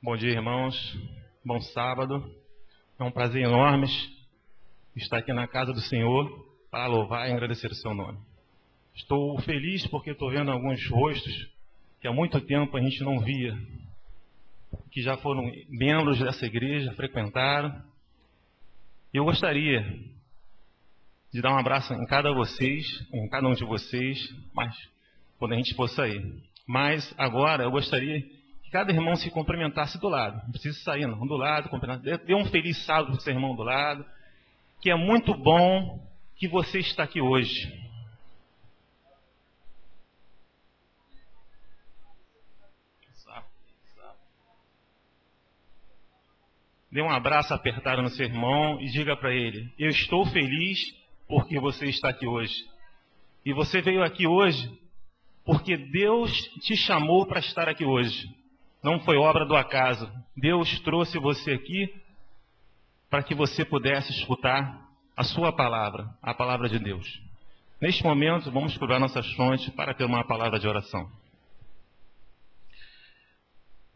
Bom dia, irmãos. Bom sábado. É um prazer enorme estar aqui na casa do Senhor para louvar e agradecer o seu nome. Estou feliz porque estou vendo alguns rostos que há muito tempo a gente não via, que já foram membros dessa igreja, frequentaram. Eu gostaria de dar um abraço em cada um de vocês, mas quando a gente for sair. Mas agora eu gostaria que cada irmão se cumprimentasse do lado. Não precisa sair, não. Do lado, cumprimentar. Dê um feliz sábado para o seu irmão do lado. Que é muito bom que você está aqui hoje. Dê um abraço apertado no seu irmão e diga para ele: eu estou feliz porque você está aqui hoje. E você veio aqui hoje porque Deus te chamou para estar aqui hoje. Não foi obra do acaso. Deus trouxe você aqui para que você pudesse escutar a sua palavra, a palavra de Deus. Neste momento, vamos curvar nossas fontes para ter uma palavra de oração.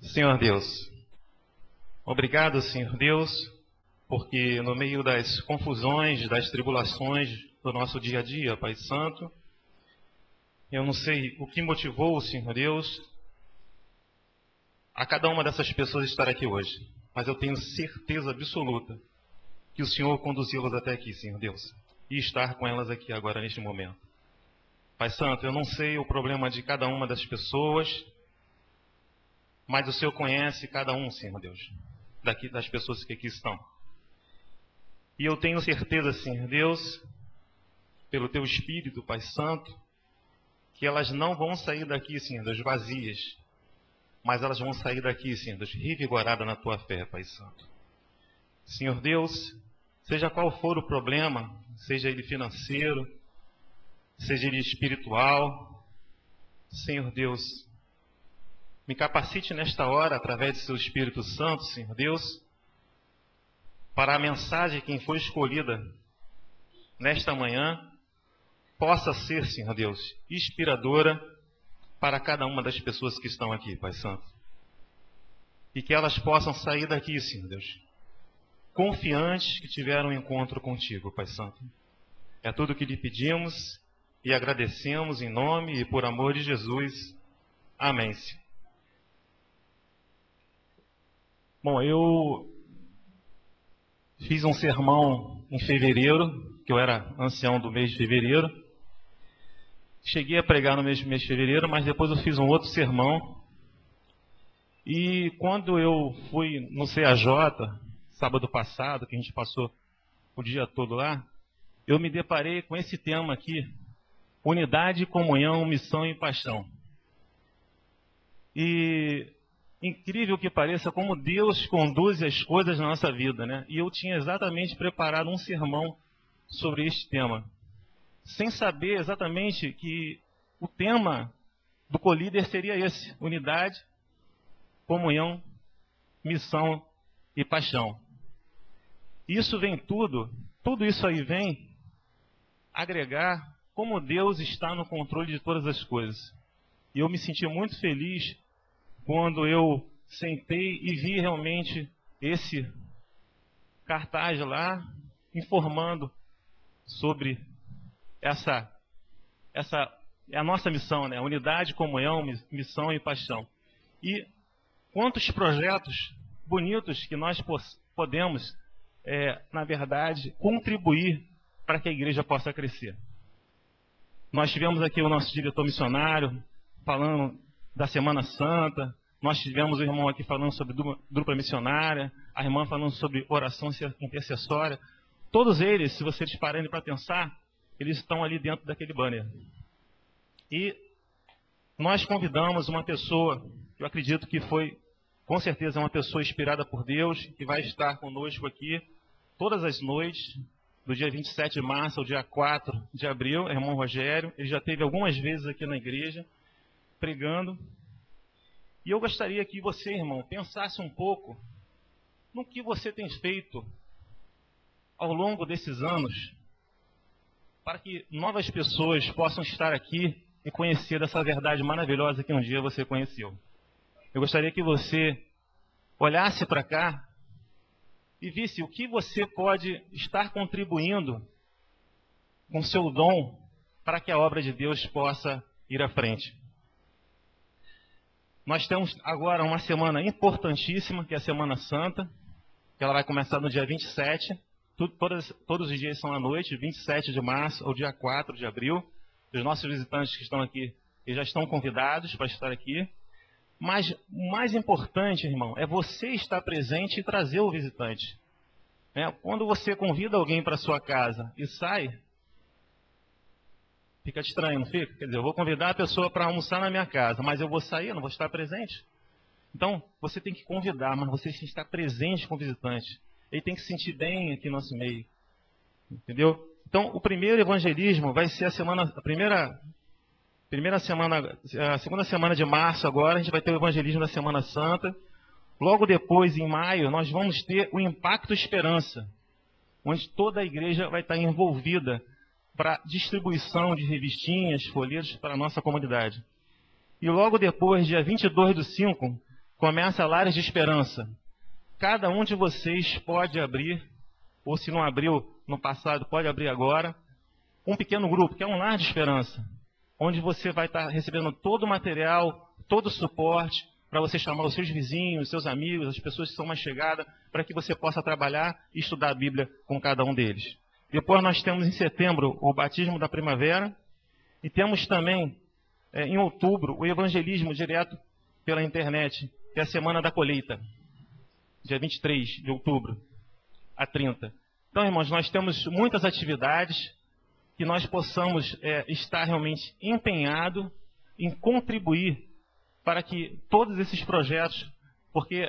Senhor Deus, obrigado, Senhor Deus, porque no meio das confusões, das tribulações do nosso dia a dia, Pai Santo, eu não sei o que motivou, Senhor Deus, a cada uma dessas pessoas estar aqui hoje, mas eu tenho certeza absoluta que o Senhor conduziu-las até aqui, Senhor Deus, e estar com elas aqui agora neste momento. Pai Santo, eu não sei o problema de cada uma das pessoas, mas o Senhor conhece cada um, Senhor Deus, das pessoas que aqui estão. E eu tenho certeza, Senhor Deus, pelo Teu Espírito, Pai Santo, que elas não vão sair daqui, Senhor Deus, vazias, mas elas vão sair daqui, Senhor Deus, revigoradas na Tua fé, Pai Santo. Senhor Deus, seja qual for o problema, seja ele financeiro, seja ele espiritual, Senhor Deus, me capacite nesta hora, através do Seu Espírito Santo, Senhor Deus, para a mensagem que foi escolhida nesta manhã, possa ser, Senhor Deus, inspiradora para cada uma das pessoas que estão aqui, Pai Santo. E que elas possam sair daqui, Senhor Deus, confiantes que tiveram um encontro contigo, Pai Santo. É tudo o que lhe pedimos e agradecemos em nome e por amor de Jesus. Amém. Bom, eu fiz um sermão em fevereiro, que eu era ancião do mês de fevereiro. Cheguei a pregar no mês de fevereiro, mas depois eu fiz um outro sermão. E quando eu fui no CAJ, sábado passado, que a gente passou o dia todo lá, eu me deparei com esse tema aqui: unidade, comunhão, missão e paixão. E incrível que pareça, como Deus conduz as coisas na nossa vida, né? E eu tinha exatamente preparado um sermão sobre este tema, sem saber exatamente que o tema do colíder seria esse: unidade, comunhão, missão e paixão. Isso vem tudo isso aí vem agregar como Deus está no controle de todas as coisas. E eu me senti muito feliz quando eu sentei e vi realmente esse cartaz lá, informando sobre essa é a nossa missão, né? Unidade, comunhão, missão e paixão. E quantos projetos bonitos que nós podemos, na verdade, contribuir para que a igreja possa crescer. Nós tivemos aqui o nosso diretor missionário falando da Semana Santa, nós tivemos o irmão aqui falando sobre dupla missionária, a irmã falando sobre oração intercessória. Todos eles, se vocês pararem para pensar, eles estão ali dentro daquele banner. E nós convidamos uma pessoa, que eu acredito que foi, com certeza, uma pessoa inspirada por Deus, que vai estar conosco aqui todas as noites, do dia 27 de março ao dia 4 de abril, o irmão Rogério. Ele já esteve algumas vezes aqui na igreja, pregando. E eu gostaria que você, irmão, pensasse um pouco no que você tem feito ao longo desses anos, para que novas pessoas possam estar aqui e conhecer dessa verdade maravilhosa que um dia você conheceu. Eu gostaria que você olhasse para cá e visse o que você pode estar contribuindo com seu dom para que a obra de Deus possa ir à frente. Nós temos agora uma semana importantíssima, que é a Semana Santa, que ela vai começar no dia 27. Todos os dias são à noite, 27 de março ou dia 4 de abril. Os nossos visitantes que estão aqui, eles já estão convidados para estar aqui. Mas o mais importante, irmão, é você estar presente e trazer o visitante. Quando você convida alguém para a sua casa e sai, fica estranho, não fica? Quer dizer, eu vou convidar a pessoa para almoçar na minha casa, mas eu vou sair, eu não vou estar presente. Então, você tem que convidar, mas você tem que estar presente com o visitante. Ele tem que se sentir bem aqui no nosso meio. Entendeu? Então, o primeiro evangelismo vai ser a segunda semana de março agora, a gente vai ter o evangelismo da Semana Santa. Logo depois, em maio, nós vamos ter o Impacto Esperança, onde toda a igreja vai estar envolvida para distribuição de revistinhas, folhetos para a nossa comunidade. E logo depois, dia 22/5, começa a Lares de Esperança. Cada um de vocês pode abrir, ou se não abriu no passado, pode abrir agora, um pequeno grupo, que é um Lar de Esperança, onde você vai estar recebendo todo o material, todo o suporte, para você chamar os seus vizinhos, seus amigos, as pessoas que são mais chegadas, para que você possa trabalhar e estudar a Bíblia com cada um deles. Depois nós temos em setembro o Batismo da Primavera, e temos também, em outubro, o evangelismo direto pela internet, que é a Semana da Colheita, dia 23 de outubro a 30. Então, irmãos, nós temos muitas atividades que nós possamos estar realmente empenhados em contribuir para que todos esses projetos, porque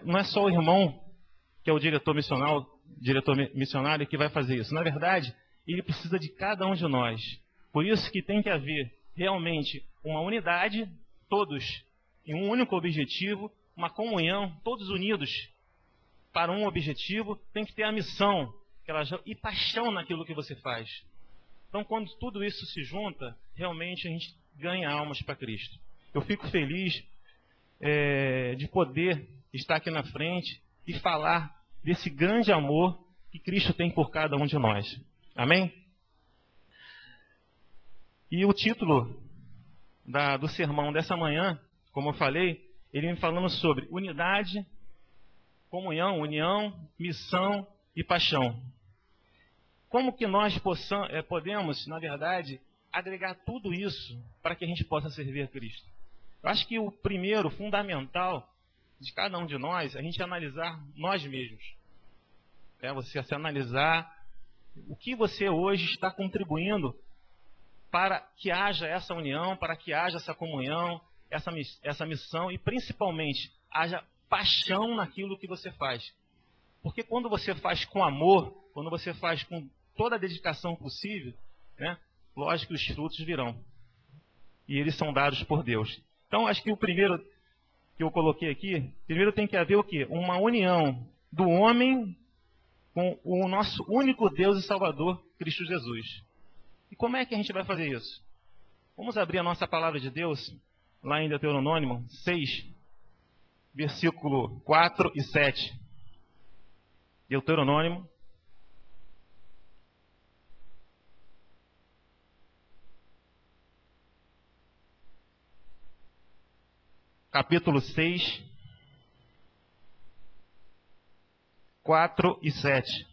não é só o irmão que é o diretor missionário que vai fazer isso. Na verdade, ele precisa de cada um de nós. Por isso que tem que haver realmente uma unidade, todos em um único objetivo, uma comunhão, todos unidos para um objetivo. Tem que ter a missão e paixão naquilo que você faz. Então, quando tudo isso se junta, realmente a gente ganha almas para Cristo. Eu fico feliz de poder estar aqui na frente e falar desse grande amor que Cristo tem por cada um de nós. Amém? E o título do sermão dessa manhã, como eu falei, ele vem falando sobre unidade, comunhão, união, missão e paixão. Como que nós podemos, na verdade, agregar tudo isso para que a gente possa servir a Cristo? Eu acho que o primeiro, fundamental de cada um de nós, é a gente analisar nós mesmos. Você se analisar o que você hoje está contribuindo para que haja essa união, para que haja essa comunhão, essa missão e, principalmente, haja paixão naquilo que você faz. Porque quando você faz com amor, quando você faz com toda a dedicação possível, lógico que os frutos virão. E eles são dados por Deus. Então, acho que o primeiro que eu coloquei aqui, primeiro tem que haver o quê? Uma união do homem com o nosso único Deus e Salvador, Cristo Jesus. E como é que a gente vai fazer isso? Vamos abrir a nossa palavra de Deus, lá em Deuteronômio 6, versículo 4 e 7. Deuteronômio capítulo 6, 4 e 7.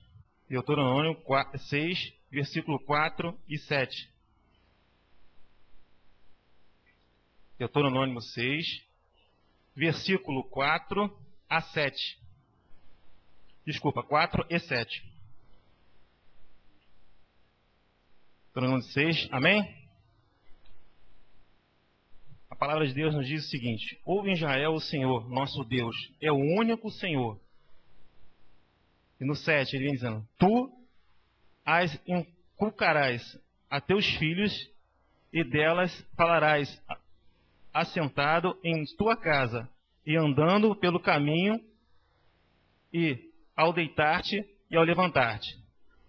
Deuteronômio 6, versículo 4 e 7. Deuteronômio 6, versículo 4 a 7. Desculpa, 4 e 7. Deuteronômio 6, amém? A palavra de Deus nos diz o seguinte: ouve, Israel, o Senhor, nosso Deus, é o único Senhor. E no 7 ele vem dizendo: tu as inculcarás a teus filhos, e delas falarás assentado em tua casa, e andando pelo caminho, e ao deitar-te e ao levantar-te.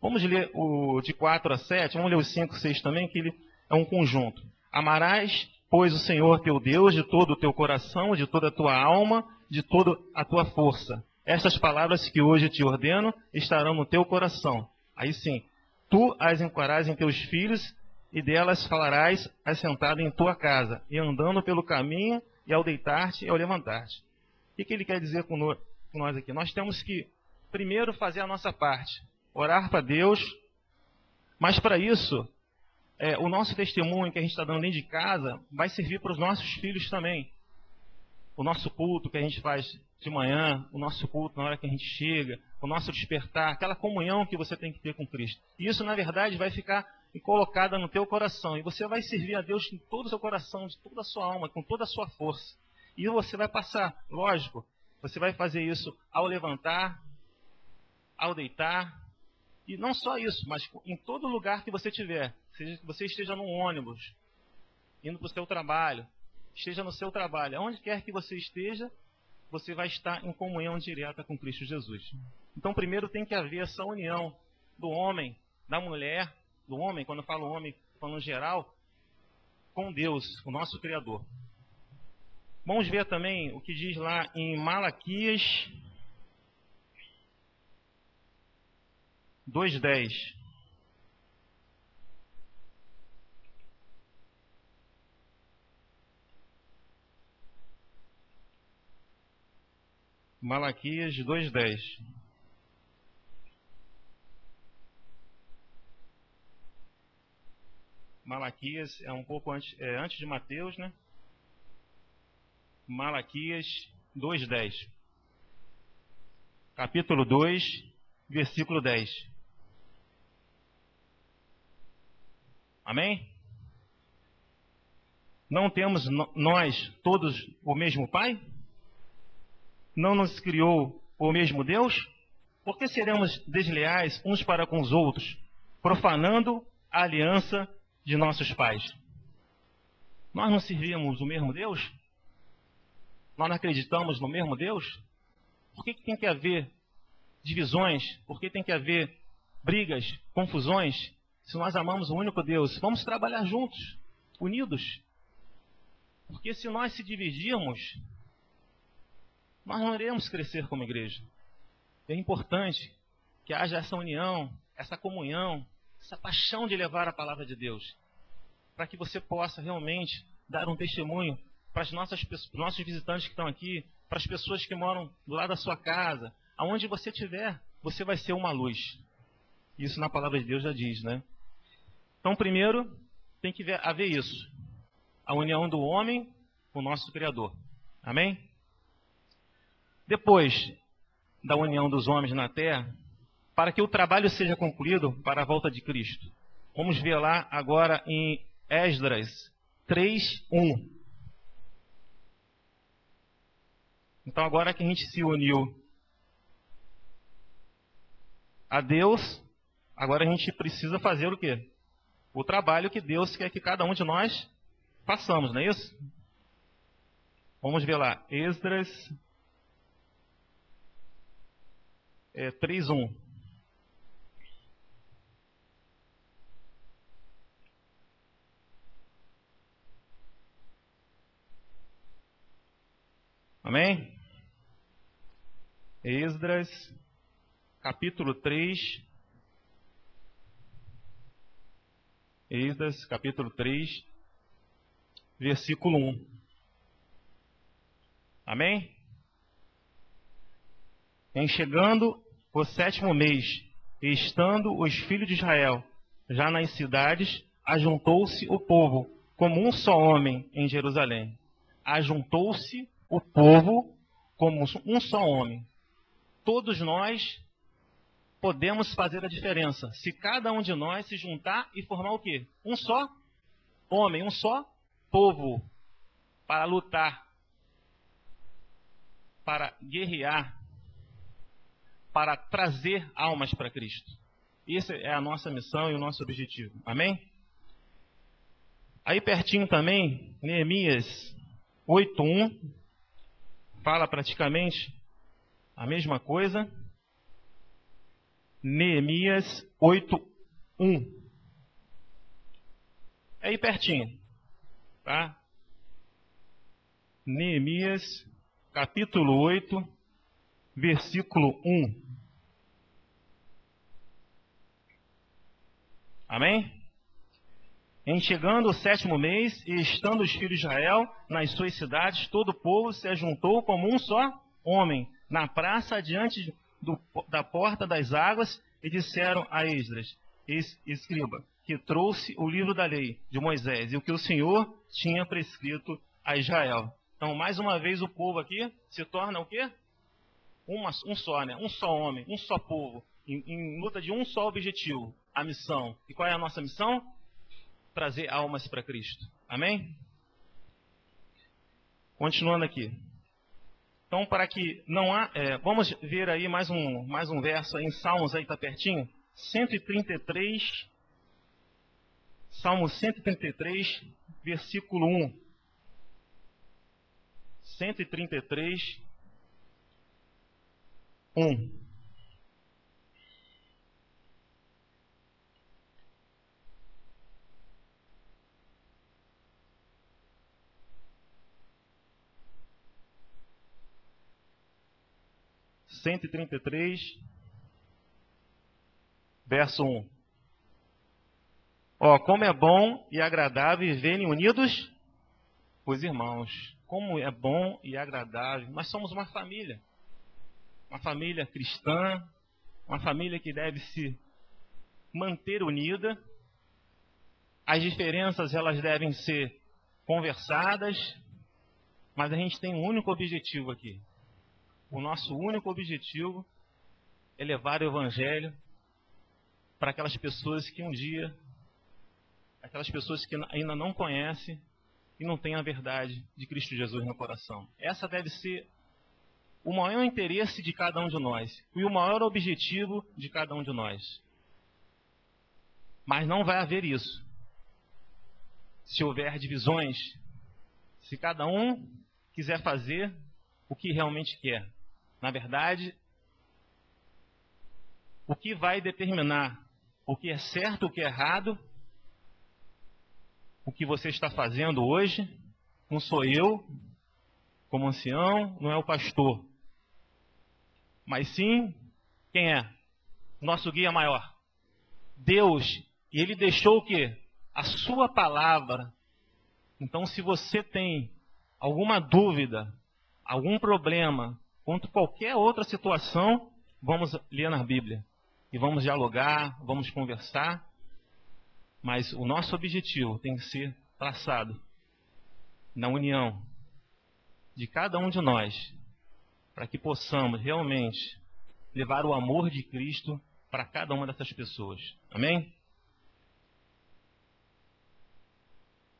Vamos ler o de 4 a 7, vamos ler os 5 e 6 também, que ele é um conjunto. Amarás, pois, o Senhor teu Deus de todo o teu coração, de toda a tua alma, de toda a tua força. Estas palavras que hoje te ordeno estarão no teu coração. Aí sim, tu as encorajarás em teus filhos, e delas falarás assentado em tua casa, e andando pelo caminho, e ao deitar-te e ao levantar-te. O que ele quer dizer com nós aqui? Nós temos que, primeiro, fazer a nossa parte. Orar para Deus, mas para isso, o nosso testemunho que a gente está dando dentro de casa vai servir para os nossos filhos também. O nosso culto que a gente faz de manhã, o nosso culto na hora que a gente chega, o nosso despertar, aquela comunhão que você tem que ter com Cristo. E isso, na verdade, vai ficar colocada no teu coração. E você vai servir a Deus com todo o seu coração, de toda a sua alma, com toda a sua força. E você vai passar, lógico, você vai fazer isso ao levantar, ao deitar. E não só isso, mas em todo lugar que você estiver. Seja que você esteja num ônibus, indo para o seu trabalho, esteja no seu trabalho, aonde quer que você esteja, você vai estar em comunhão direta com Cristo Jesus. Então, primeiro tem que haver essa união do homem, da mulher, do homem, quando eu falo homem, falando geral, com Deus, o nosso Criador. Vamos ver também o que diz lá em Malaquias 2:10. Malaquias 2:10. Malaquias é um pouco antes de Mateus, né? Malaquias 2:10. Capítulo 2, versículo 10. Amém? Não temos nós todos o mesmo Pai? Não nos criou o mesmo Deus? Por que seremos desleais uns para com os outros, profanando a aliança de nossos pais? Nós não servimos o mesmo Deus? Nós não acreditamos no mesmo Deus? Por que tem que haver divisões? Por que tem que haver brigas, confusões? Se nós amamos o único Deus, vamos trabalhar juntos, unidos. Porque se nós se dividirmos, nós não iremos crescer como igreja. É importante que haja essa união, essa comunhão, essa paixão de levar a palavra de Deus, para que você possa realmente dar um testemunho para os nossos visitantes que estão aqui, para as pessoas que moram do lado da sua casa, aonde você estiver, você vai ser uma luz. Isso na palavra de Deus já diz, né? Então, primeiro, tem que haver isso. A união do homem com o nosso Criador. Amém? Depois da união dos homens na terra, para que o trabalho seja concluído para a volta de Cristo. Vamos ver lá agora em Esdras 3:1. Então, agora que a gente se uniu a Deus, agora a gente precisa fazer o quê? O trabalho que Deus quer que cada um de nós façamos, não é isso? Vamos ver lá, Esdras 3:1. Amém? Esdras, capítulo 3. Esdras, capítulo 3, versículo 1. Amém? Em chegando o 7º mês, e estando os filhos de Israel já nas cidades, ajuntou-se o povo como um só homem em Jerusalém. Ajuntou-se o povo como um só homem. Todos nós podemos fazer a diferença. Se cada um de nós se juntar e formar o quê? Um só homem, um só povo para lutar, para guerrear, para trazer almas para Cristo. Essa é a nossa missão e o nosso objetivo. Amém? Aí pertinho também, Neemias 8:1 fala praticamente a mesma coisa. Neemias 8:1. É aí pertinho, tá? Neemias capítulo 8, versículo 1. Amém? Em chegando o 7º mês, e estando os filhos de Israel nas suas cidades, todo o povo se ajuntou como um só homem, na praça diante da porta das águas, e disseram a Esdras, escriba, que trouxe o livro da lei de Moisés, e o que o Senhor tinha prescrito a Israel. Então, mais uma vez, o povo aqui se torna o quê? Um só, né? Um só homem, um só povo, em luta de um só objetivo, a missão. E qual é a nossa missão? Trazer almas para Cristo. Amém? Continuando aqui. Então, para que não há... vamos ver aí mais um verso aí em Salmos, aí está pertinho. 133, Salmo 133, versículo 1. 133, 1. Verso 1. Ó, como é bom e agradável viverem unidos os irmãos. Como é bom e agradável. Nós somos uma família cristã, uma família que deve se manter unida. As diferenças, elas devem ser conversadas, mas a gente tem um único objetivo aqui. O nosso único objetivo é levar o Evangelho para aquelas pessoas que um dia, aquelas pessoas que ainda não conhecem e não têm a verdade de Cristo Jesus no coração. Essa deve ser o maior interesse de cada um de nós e o maior objetivo de cada um de nós. Mas não vai haver isso se houver divisões, se cada um quiser fazer o que realmente quer. Na verdade, o que vai determinar o que é certo, o que é errado, o que você está fazendo hoje, não sou eu, como ancião, não é o pastor. Mas sim, quem é? Nosso guia maior. Deus. E Ele deixou o quê? A sua palavra. Então, se você tem alguma dúvida, algum problema, quanto qualquer outra situação, vamos ler na Bíblia. E vamos dialogar, vamos conversar. Mas o nosso objetivo tem que ser traçado na união de cada um de nós, para que possamos realmente levar o amor de Cristo para cada uma dessas pessoas. Amém?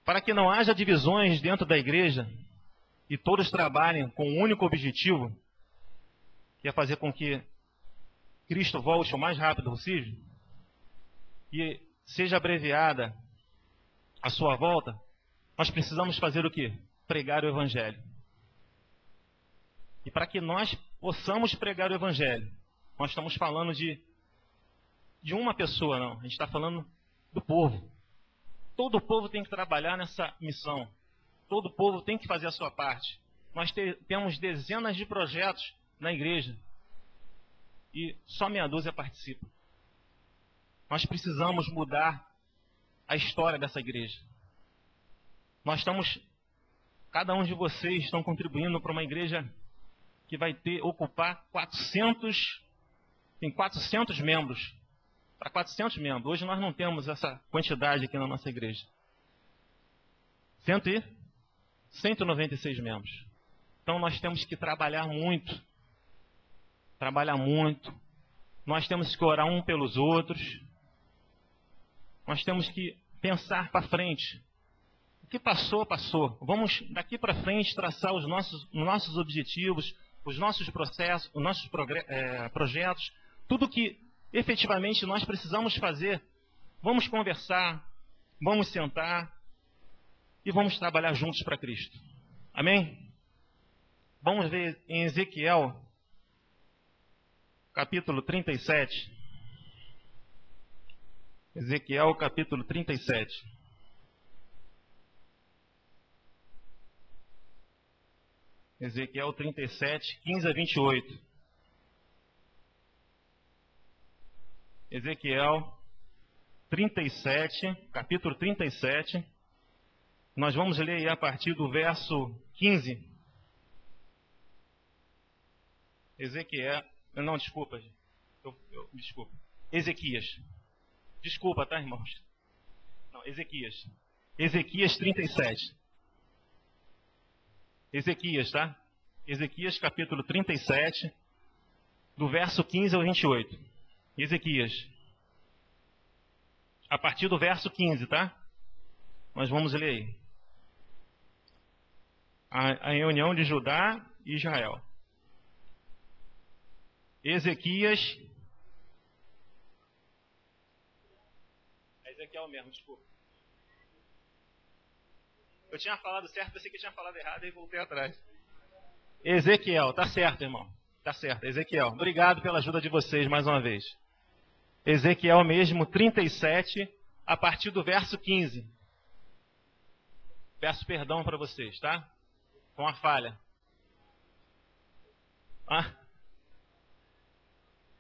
Para que não haja divisões dentro da igreja e todos trabalhem com um único objetivo, que é fazer com que Cristo volte o mais rápido possível e seja abreviada a sua volta, nós precisamos fazer o quê? Pregar o Evangelho. E para que nós possamos pregar o Evangelho, nós estamos falando de uma pessoa, não. A gente está falando do povo. Todo o povo tem que trabalhar nessa missão. Todo o povo tem que fazer a sua parte. Nós temos dezenas de projetos na igreja e só meia dúzia participa. Nós precisamos mudar a história dessa igreja. Cada um de vocês estão contribuindo para uma igreja que vai ocupar 400 membros. Para 400 membros. Hoje nós não temos essa quantidade aqui na nossa igreja. 196 membros. Então nós temos que trabalhar muito. Nós temos que orar um pelos outros. Nós temos que pensar para frente. O que passou, passou. Vamos daqui para frente traçar os nossos objetivos, os nossos processos, os nossos projetos, tudo que efetivamente nós precisamos fazer. Vamos conversar, vamos sentar e vamos trabalhar juntos para Cristo. Amém? Vamos ver em Ezequiel, capítulo 37. Ezequiel, capítulo 37. Ezequiel 37, 15 a 28. Ezequiel 37, capítulo 37. Nós vamos ler aí a partir do verso 15. Ezequiel... Não, desculpa. Desculpa. Ezequias. Desculpa, tá, irmãos? Não, Ezequias. Ezequias 37. Ezequias, tá? Ezequias capítulo 37, do verso 15 ao 28. Ezequias. A partir do verso 15, tá? Nós vamos ler aí. A reunião de Judá e Israel. Ezequias. É Ezequiel mesmo, desculpa. Eu tinha falado certo, pensei que eu tinha falado errado e voltei atrás. Ezequiel, tá certo, irmão. Tá certo, Ezequiel. Obrigado pela ajuda de vocês mais uma vez. Ezequiel mesmo, 37, a partir do verso 15. Peço perdão para vocês, tá? Com a falha.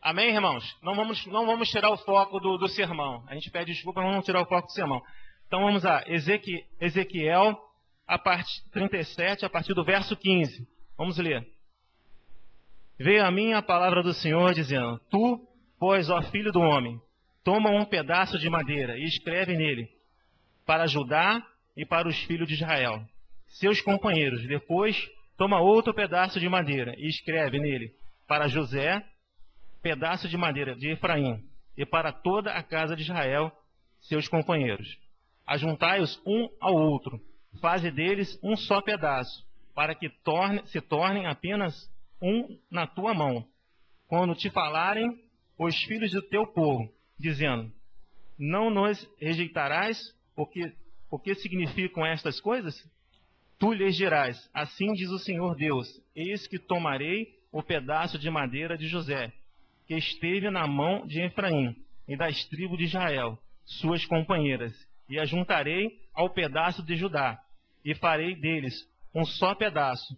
Amém, irmãos? Não vamos tirar o foco do sermão. A gente pede desculpa, mas não vamos tirar o foco do sermão. Então vamos lá. Ezequiel, a parte 37, a partir do verso 15. Vamos ler. Veio a mim a palavra do Senhor, dizendo: Tu, pois, ó filho do homem, toma um pedaço de madeira e escreve nele, para Judá e para os filhos de Israel, seus companheiros. Depois, toma outro pedaço de madeira e escreve nele, para José, pedaço de madeira de Efraim, e para toda a casa de Israel, seus companheiros. Ajuntai-os um ao outro, faze deles um só pedaço, para que se tornem apenas um na tua mão. Quando te falarem os filhos do teu povo, dizendo: Não nos rejeitarás, o que significam estas coisas? Tu lhes dirás: Assim diz o Senhor Deus: Eis que tomarei o pedaço de madeira de José, que esteve na mão de Efraim, e das tribos de Israel, suas companheiras, e a juntarei ao pedaço de Judá, e farei deles um só pedaço,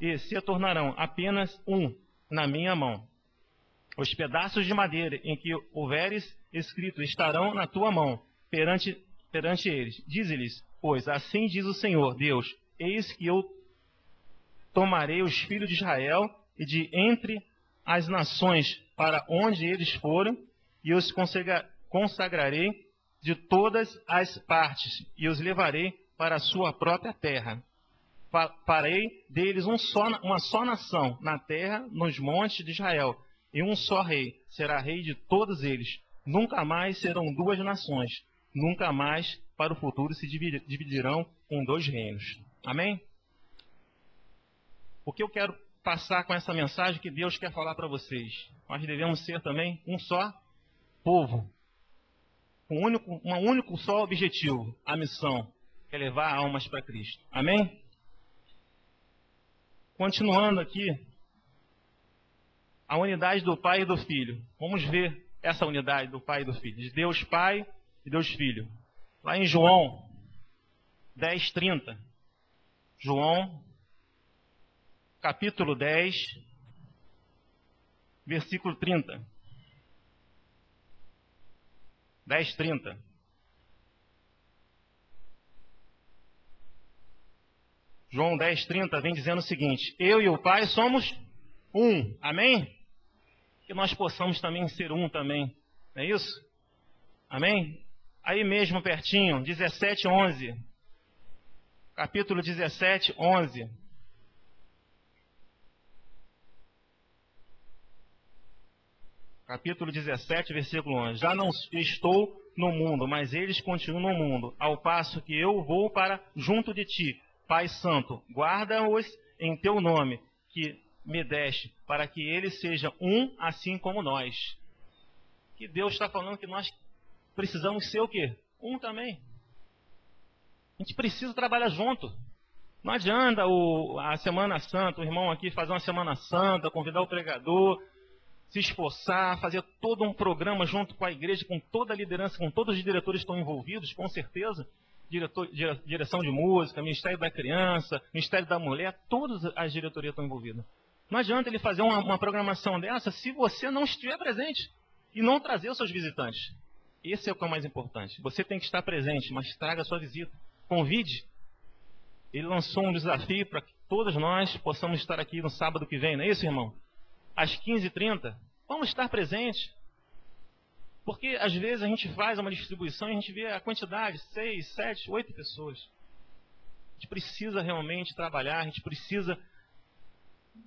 e se tornarão apenas um na minha mão. Os pedaços de madeira em que houveres escrito estarão na tua mão, perante eles. Dize-lhes, pois, assim diz o Senhor Deus: Eis que eu tomarei os filhos de Israel e de entre as nações para onde eles foram, e os consagrarei de todas as partes, e os levarei para a sua própria terra. Farei deles uma só nação na terra, nos montes de Israel, e um só rei será rei de todos eles. Nunca mais serão duas nações, nunca mais para o futuro se dividirão em dois reinos. Amém? O que eu quero passar com essa mensagem que Deus quer falar para vocês? Nós devemos ser também um só povo, um único só objetivo, a missão, que é levar almas para Cristo. Amém? Continuando aqui, a unidade do Pai e do Filho. Vamos ver essa unidade do Pai e do Filho, de Deus Pai e Deus Filho. Lá em João 10:30. João, capítulo 10, versículo 30. 10:30. João 10:30 vem dizendo o seguinte: Eu e o Pai somos um. Amém? Que nós possamos também ser um também. Não é isso? Amém? Aí mesmo pertinho, 17:11. Capítulo 17:11. Capítulo 17, versículo 11. Já não estou no mundo, mas eles continuam no mundo, ao passo que eu vou para junto de ti. Pai Santo, guarda-os em teu nome, que me deste, para que eles sejam um, assim como nós. Que Deus está falando que nós precisamos ser o quê? Um também. A gente precisa trabalhar junto. Não adianta a Semana Santa, o irmão aqui fazer uma Semana Santa, convidar o pregador, se esforçar, fazer todo um programa junto com a igreja, com toda a liderança, com todos os diretores que estão envolvidos, com certeza. direção de música, Ministério da Criança, Ministério da Mulher, todas as diretorias estão envolvidas. Não adianta ele fazer uma programação dessa se você não estiver presente e não trazer os seus visitantes. Esse é o que é o mais importante. Você tem que estar presente, mas traga a sua visita. Convide. Ele lançou um desafio para que todos nós possamos estar aqui no sábado que vem, não é isso, irmão? Às 15h30, vamos estar presentes. Porque às vezes a gente faz uma distribuição e a gente vê a quantidade, 6, 7, 8 pessoas. A gente precisa realmente trabalhar, a gente precisa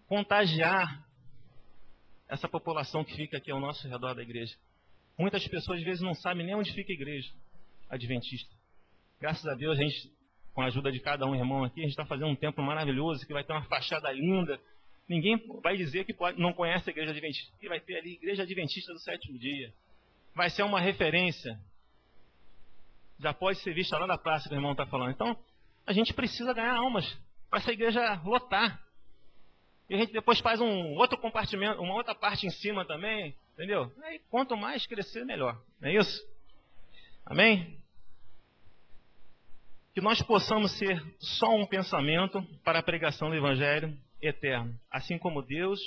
contagiar essa população que fica aqui ao nosso redor da igreja. Muitas pessoas às vezes não sabem nem onde fica a igreja adventista. Graças a Deus, a gente, com a ajuda de cada um irmão aqui, a gente está fazendo um templo maravilhoso, que vai ter uma fachada linda. Ninguém vai dizer que não conhece a igreja adventista. E vai ter ali Igreja Adventista do Sétimo Dia. Vai ser uma referência. Já pode ser vista lá da praça que o irmão está falando. Então, a gente precisa ganhar almas para essa igreja lotar. E a gente depois faz um outro compartimento, uma outra parte em cima também, entendeu? Aí, quanto mais crescer, melhor. Não é isso? Amém? Que nós possamos ser só um pensamento para a pregação do Evangelho eterno. Assim como Deus,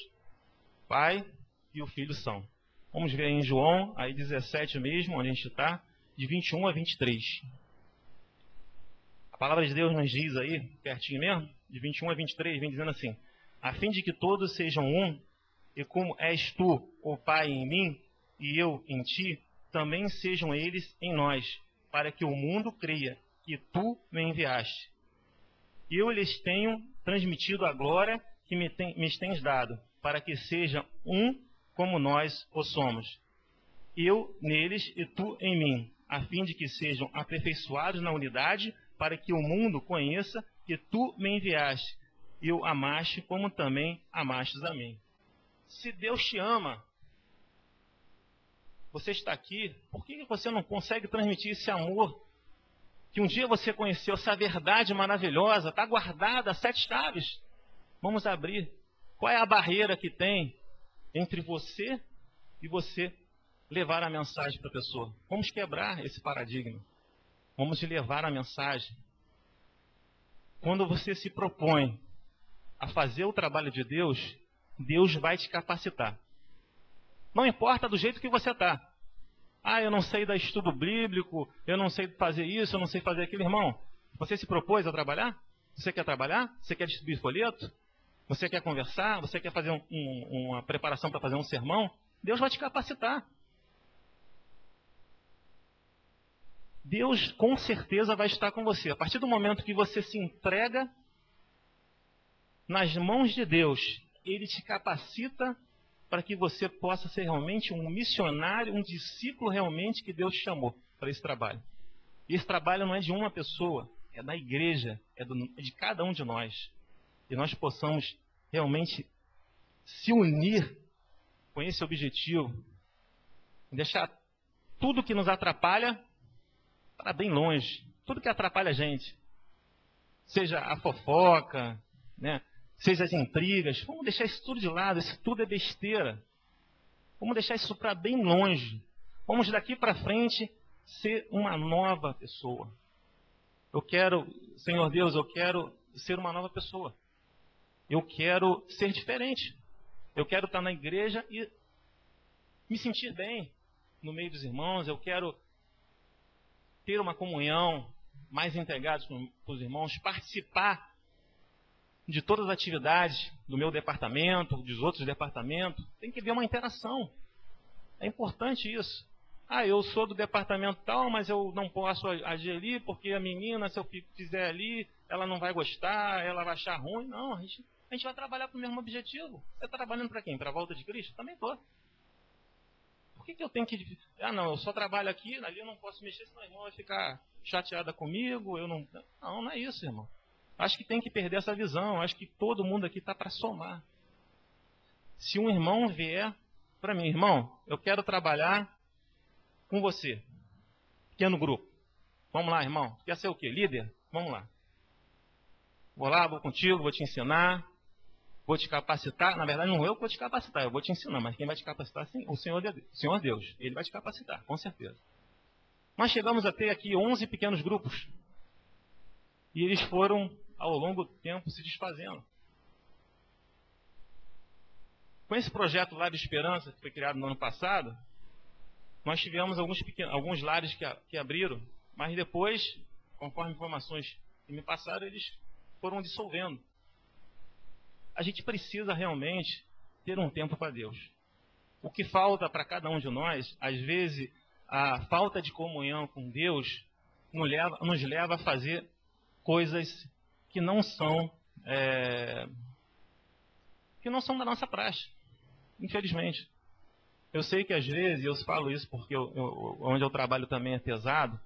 Pai e o Filho são. Vamos ver em João, aí 17 mesmo, onde a gente está, de 21 a 23. A palavra de Deus nos diz aí, pertinho mesmo, de 21 a 23, vem dizendo assim: a fim de que todos sejam um, e como és tu, ó Pai, em mim, e eu em ti, também sejam eles em nós, para que o mundo creia que tu me enviaste. Eu lhes tenho transmitido a glória que me tens dado, para que sejam um como nós o somos. Eu neles e tu em mim, a fim de que sejam aperfeiçoados na unidade, para que o mundo conheça que tu me enviaste, e o amaste como também amastes a mim. Se Deus te ama, você está aqui, por que você não consegue transmitir esse amor que um dia você conheceu, essa verdade maravilhosa, está guardada, 7 chaves? Vamos abrir. Qual é a barreira que tem entre você e você levar a mensagem para a pessoa? Vamos quebrar esse paradigma. Vamos levar a mensagem. Quando você se propõe a fazer o trabalho de Deus, Deus vai te capacitar. Não importa do jeito que você está. Ah, eu não sei dar estudo bíblico, eu não sei fazer isso, eu não sei fazer aquilo. Irmão, você se propôs a trabalhar? Você quer trabalhar? Você quer distribuir folheto? Você quer conversar? Você quer fazer uma preparação para fazer um sermão? Deus vai te capacitar. Deus com certeza vai estar com você. A partir do momento que você se entrega nas mãos de Deus, Ele te capacita para que você possa ser realmente um missionário, um discípulo realmente que Deus chamou para esse trabalho. E esse trabalho não é de uma pessoa, é da igreja, é de cada um de nós. E nós possamos realmente se unir com esse objetivo, deixar tudo que nos atrapalha para bem longe, tudo que atrapalha a gente, seja a fofoca, né? Seja as intrigas, vamos deixar isso tudo de lado, isso tudo é besteira. Vamos deixar isso para bem longe. Vamos daqui para frente ser uma nova pessoa. Eu quero, Senhor Deus, eu quero ser uma nova pessoa. Eu quero ser diferente. Eu quero estar na igreja e me sentir bem no meio dos irmãos. Eu quero ter uma comunhão mais integrada com os irmãos, participar de todas as atividades do meu departamento, dos outros departamentos. Tem que haver uma interação. É importante isso. Ah, eu sou do departamento tal, mas eu não posso agir ali porque a menina, se eu fizer ali, ela não vai gostar, ela vai achar ruim. Não, a gente vai trabalhar para o mesmo objetivo. Você está trabalhando para quem? Para a volta de Cristo? Também estou. Por que eu tenho que... Ah, não, eu só trabalho aqui, ali eu não posso mexer, senão a irmã vai ficar chateada comigo. Não é isso, irmão. Acho que tem que perder essa visão. Acho que todo mundo aqui está para somar. Se um irmão vier para mim, irmão, eu quero trabalhar com você, pequeno grupo. Vamos lá, irmão. Quer ser o quê? Líder? Vamos lá. Vou lá, vou contigo, vou te ensinar, vou te capacitar. Na verdade, não eu que vou te capacitar, eu vou te ensinar. Mas quem vai te capacitar é o Senhor Deus. Ele vai te capacitar, com certeza. Nós chegamos a ter aqui 11 pequenos grupos. E eles foram, ao longo do tempo, se desfazendo. Com esse projeto Lar de Esperança, que foi criado no ano passado, nós tivemos alguns lares que abriram, mas depois, conforme informações que me passaram, eles foram dissolvendo. A gente precisa realmente ter um tempo para Deus. O que falta para cada um de nós, às vezes, a falta de comunhão com Deus nos leva a fazer coisas que não são da nossa praxe, infelizmente. Eu sei que às vezes, eu falo isso porque onde eu trabalho também é pesado,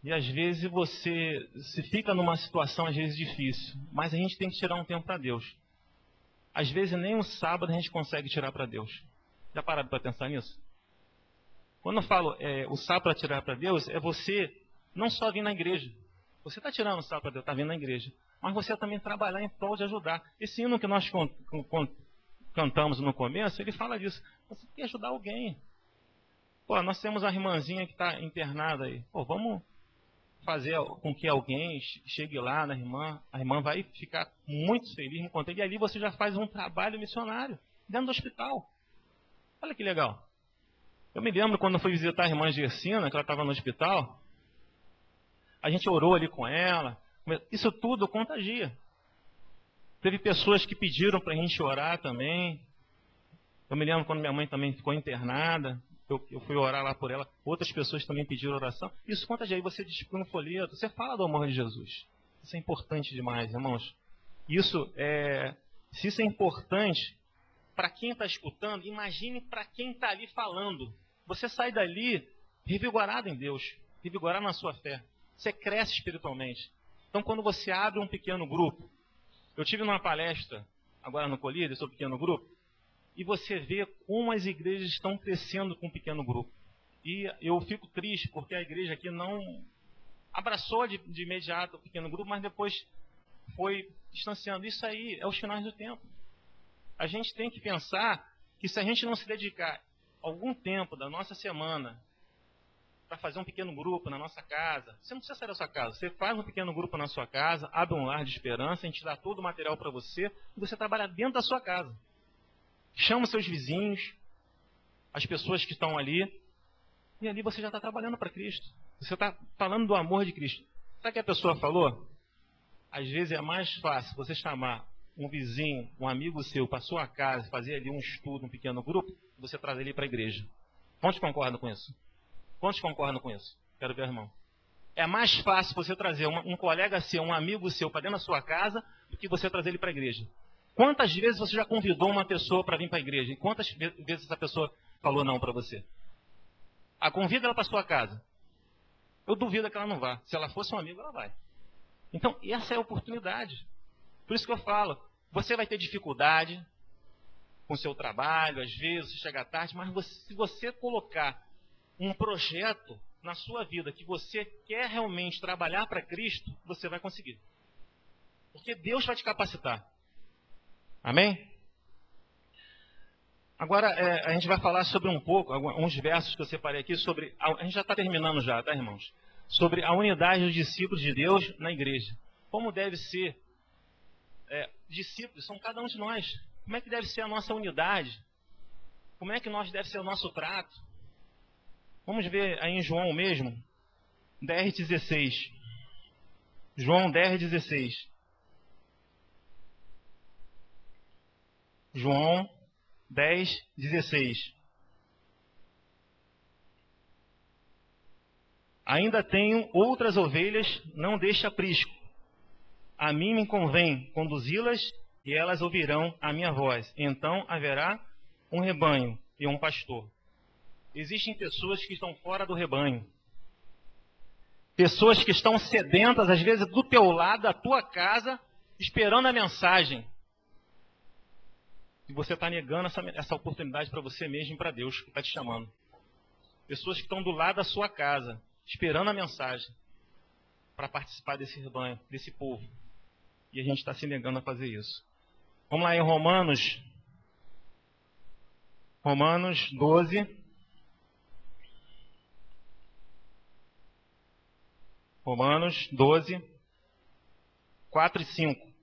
e às vezes você se fica numa situação às vezes difícil, mas a gente tem que tirar um tempo para Deus. Às vezes nem um sábado a gente consegue tirar para Deus. Já pararam para pensar nisso? Quando eu falo o sábado para tirar para Deus, é você não só vir na igreja. Você está tirando o sábado para Deus, está vindo na igreja. Mas você também trabalhar em prol de ajudar. Esse hino que nós cantamos no começo, ele fala disso. Você tem que ajudar alguém. Pô, nós temos a irmãzinha que está internada aí. Pô, vamos fazer com que alguém chegue lá na irmã. A irmã vai ficar muito feliz em contar. E ali você já faz um trabalho missionário dentro do hospital. Olha que legal. Eu me lembro quando eu fui visitar a irmã Gersina, que ela estava no hospital. A gente orou ali com ela. Isso tudo contagia. Teve pessoas que pediram para a gente orar também. Eu me lembro quando minha mãe também ficou internada. Eu fui orar lá por ela. Outras pessoas também pediram oração. Isso contagia. Aí você dispõe um folheto. Você fala do amor de Jesus. Isso é importante demais, irmãos. Se isso é importante para quem está escutando, imagine para quem está ali falando. Você sai dali revigorado em Deus. Revigorado na sua fé. Você cresce espiritualmente. Então, quando você abre um pequeno grupo, eu tive numa palestra, agora no Colíder, sobre pequeno grupo, e você vê como as igrejas estão crescendo com um pequeno grupo. E eu fico triste, porque a igreja aqui não abraçou de imediato o pequeno grupo, mas depois foi distanciando. Isso aí é os finais do tempo. A gente tem que pensar que se a gente não se dedicar algum tempo da nossa semana para fazer um pequeno grupo na nossa casa. Você não precisa sair da sua casa. Você faz um pequeno grupo na sua casa, abre um lar de esperança, a gente dá todo o material para você e você trabalha dentro da sua casa. Chama os seus vizinhos, as pessoas que estão ali, e ali você já está trabalhando para Cristo. Você está falando do amor de Cristo. Sabe o que a pessoa falou? Às vezes é mais fácil você chamar um vizinho, um amigo seu para sua casa, fazer ali um estudo, um pequeno grupo, e você trazer ele para a igreja. Quantos concordam com isso? Quantos concordam com isso? Quero ver, irmão. É mais fácil você trazer um colega seu, um amigo seu para dentro da sua casa, do que você trazer ele para a igreja. Quantas vezes você já convidou uma pessoa para vir para a igreja? E quantas vezes essa pessoa falou não para você? Convida ela para sua casa. Eu duvido que ela não vá. Se ela fosse um amigo, ela vai. Então, essa é a oportunidade. Por isso que eu falo, você vai ter dificuldade com o seu trabalho, às vezes, você chega tarde, mas se você colocar um projeto na sua vida que você quer realmente trabalhar para Cristo, você vai conseguir. Porque Deus vai te capacitar. Amém? Agora, a gente vai falar sobre uns versos que eu separei aqui, a gente já está terminando já, tá, irmãos? Sobre a unidade dos discípulos de Deus na igreja. Como deve ser, discípulos são cada um de nós. Como é que deve ser a nossa unidade? Como é que deve ser o nosso trato? Vamos ver aí em João mesmo, 10:16. João 10:16. João 10:16. Ainda tenho outras ovelhas, não deixe aprisco. A mim me convém conduzi-las e elas ouvirão a minha voz. Então haverá um rebanho e um pastor. Existem pessoas que estão fora do rebanho. Pessoas que estão sedentas, às vezes, do teu lado, da tua casa, esperando a mensagem. E você está negando essa oportunidade para você mesmo e para Deus, que está te chamando. Pessoas que estão do lado da sua casa, esperando a mensagem, para participar desse rebanho, desse povo. E a gente está se negando a fazer isso. Vamos lá em Romanos 12. Romanos 12, 4 e 5.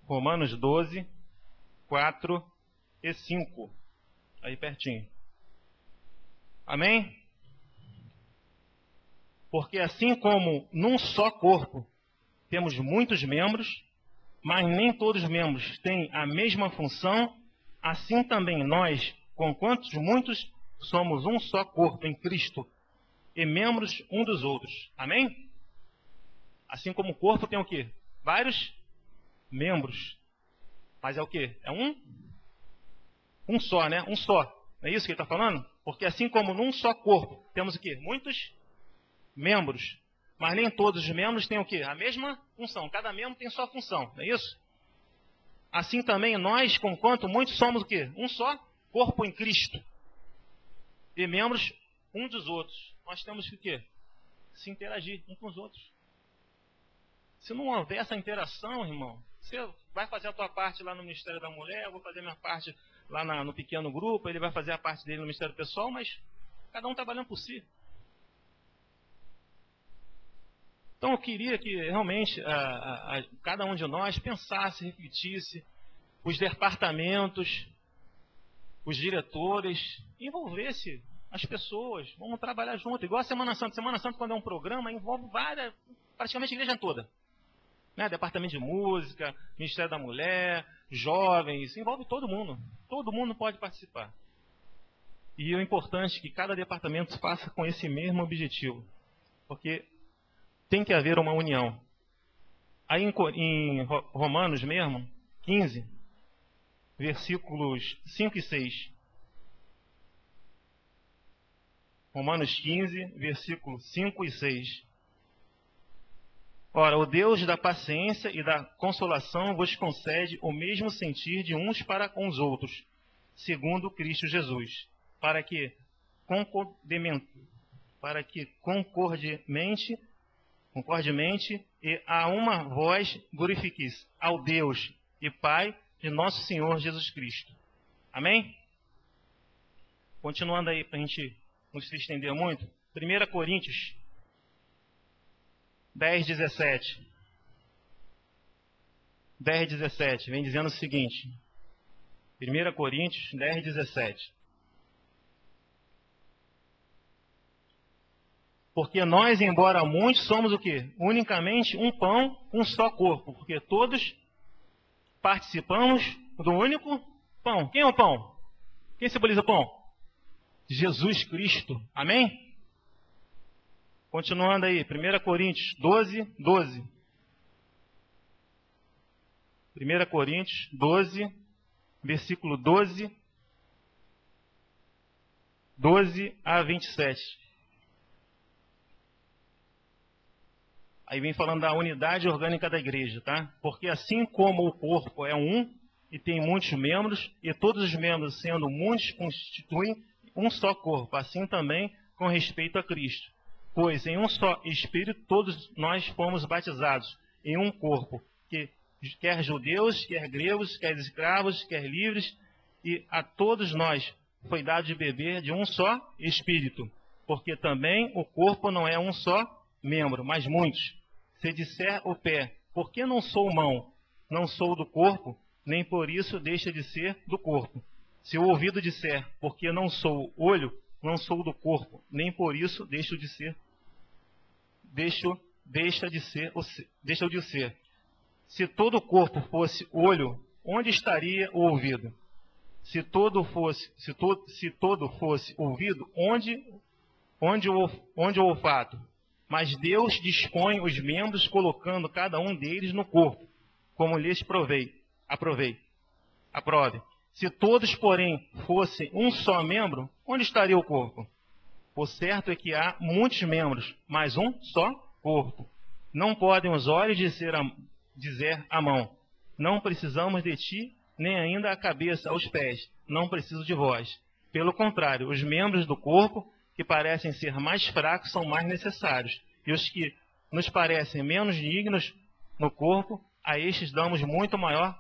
Romanos 12, 4 e 5. Aí pertinho. Amém? Porque assim como num só corpo temos muitos membros, mas nem todos os membros têm a mesma função, assim também nós, conquanto muitos, somos um só corpo em Cristo e membros um dos outros. Amém? Assim como o corpo tem o quê? Vários membros. Mas é o quê? É um só, né? Um só. Não é isso que ele está falando? Porque assim como num só corpo temos o quê? Muitos membros. Mas nem todos os membros têm o quê? A mesma função. Cada membro tem sua função. Não é isso? Assim também nós, conquanto muitos, somos o quê? Um só corpo em Cristo. E membros um dos outros. Nós temos que o quê? Se interagir uns com os outros. Se não houver essa interação, irmão, você vai fazer a tua parte lá no Ministério da Mulher, eu vou fazer a minha parte lá no pequeno grupo, ele vai fazer a parte dele no Ministério Pessoal, mas cada um trabalhando por si. Então eu queria que realmente cada um de nós pensasse, refletisse, os departamentos, os diretores, envolvesse as pessoas, vamos trabalhar junto. Igual a Semana Santa. Semana Santa, quando é um programa, envolve praticamente a igreja toda. Né? Departamento de música, Ministério da Mulher, jovens, envolve todo mundo. Todo mundo pode participar. E o importante é que cada departamento faça com esse mesmo objetivo. Porque tem que haver uma união. Aí em Romanos mesmo, 15, versículos 5 e 6. Romanos 15, versículos 5 e 6. Ora, o Deus da paciência e da consolação vos concede o mesmo sentir de uns para com os outros, segundo Cristo Jesus, para que concordemente e a uma voz glorifiqueis ao Deus e Pai de nosso Senhor Jesus Cristo. Amém? Continuando aí, para a gente não se estender muito, 1 Coríntios 10, 17. 10, 17, vem dizendo o seguinte. 1 Coríntios 10, 17. Porque nós, embora muitos, somos o quê? Unicamente um pão, um só corpo. Porque todos participamos do único pão. Quem é o pão? Quem simboliza o pão? Jesus Cristo. Amém? Continuando aí, 1 Coríntios 12, 12. 1 Coríntios 12, versículo 12 a 27. Aí vem falando da unidade orgânica da igreja, tá? Porque assim como o corpo é um e tem muitos membros, e todos os membros sendo muitos constituem um só corpo, assim também com respeito a Cristo. Pois em um só Espírito todos nós fomos batizados em um corpo, que quer judeus, quer gregos, quer escravos, quer livres, e a todos nós foi dado de beber de um só Espírito. Porque também o corpo não é um só membro, mas muitos. Se disser o pé, por que não sou mão? Não sou do corpo, nem por isso deixa de ser do corpo. Se o ouvido disser, porque não sou olho, não sou do corpo, nem por isso deixo de ser. Deixa de ser. Se todo o corpo fosse olho, onde estaria o ouvido? Se todo fosse ouvido, onde o olfato? Mas Deus dispõe os membros, colocando cada um deles no corpo, como lhes aprove. Se todos, porém, fossem um só membro, onde estaria o corpo? O certo é que há muitos membros, mas um só corpo. Não podem os olhos dizer à mão, não precisamos de ti, nem ainda a cabeça aos pés, não preciso de vós. Pelo contrário, os membros do corpo, que parecem ser mais fracos, são mais necessários. E os que nos parecem menos dignos no corpo, a estes damos muito maior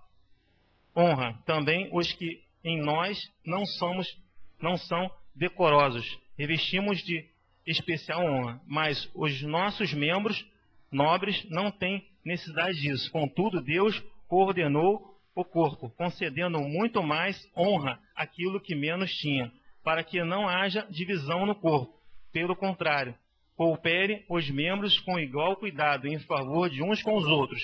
honra. Também os que em nós não são decorosos, revestimos de especial honra, mas os nossos membros nobres não têm necessidade disso. Contudo, Deus coordenou o corpo, concedendo muito mais honra àquilo que menos tinha, para que não haja divisão no corpo. Pelo contrário, coopere os membros com igual cuidado em favor de uns com os outros,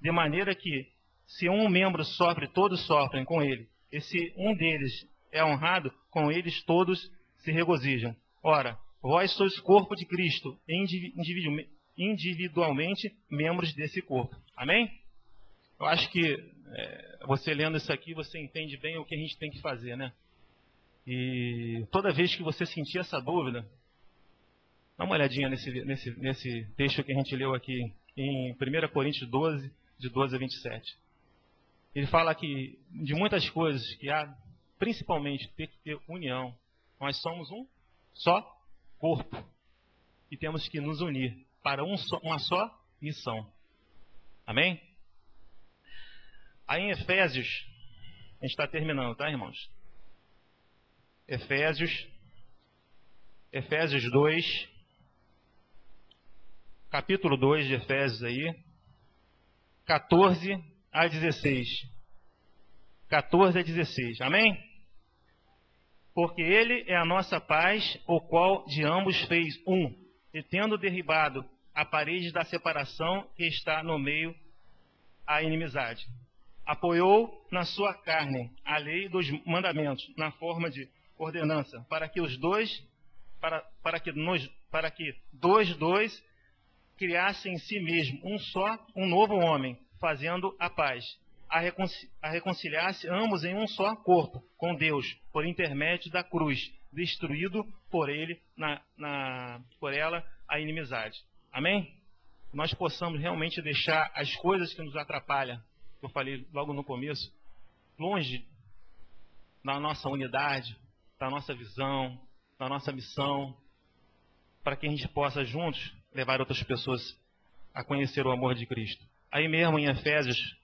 de maneira que, se um membro sofre, todos sofrem com ele, e se um deles é honrado, com eles todos se regozijam. Ora, vós sois corpo de Cristo, individualmente membros desse corpo. Amém? Eu acho que você lendo isso aqui, você entende bem o que a gente tem que fazer, né? E toda vez que você sentir essa dúvida, dá uma olhadinha nesse texto que a gente leu aqui em 1 Coríntios 12, de 12 a 27. Ele fala que de muitas coisas que há, principalmente ter que ter união. Nós somos um só corpo e temos que nos unir para uma só missão. Amém? Aí em Efésios, a gente está terminando, tá, irmãos? Efésios 2, capítulo 2 de Efésios aí, 14 a 16. 14 a 16, amém? Porque ele é a nossa paz, o qual de ambos fez um, e tendo derribado a parede da separação que está no meio a inimizade, apoiou na sua carne a lei dos mandamentos, na forma de ordenança, para que dois criassem em si mesmo um novo homem, fazendo a paz, a reconciliar-se ambos em um só corpo com Deus, por intermédio da cruz, destruído por ele por ela a inimizade. Amém? Nós possamos realmente deixar as coisas que nos atrapalham, que eu falei logo no começo, longe da nossa unidade, da nossa visão, da nossa missão, para que a gente possa juntos levar outras pessoas a conhecer o amor de Cristo. Aí mesmo em Efésios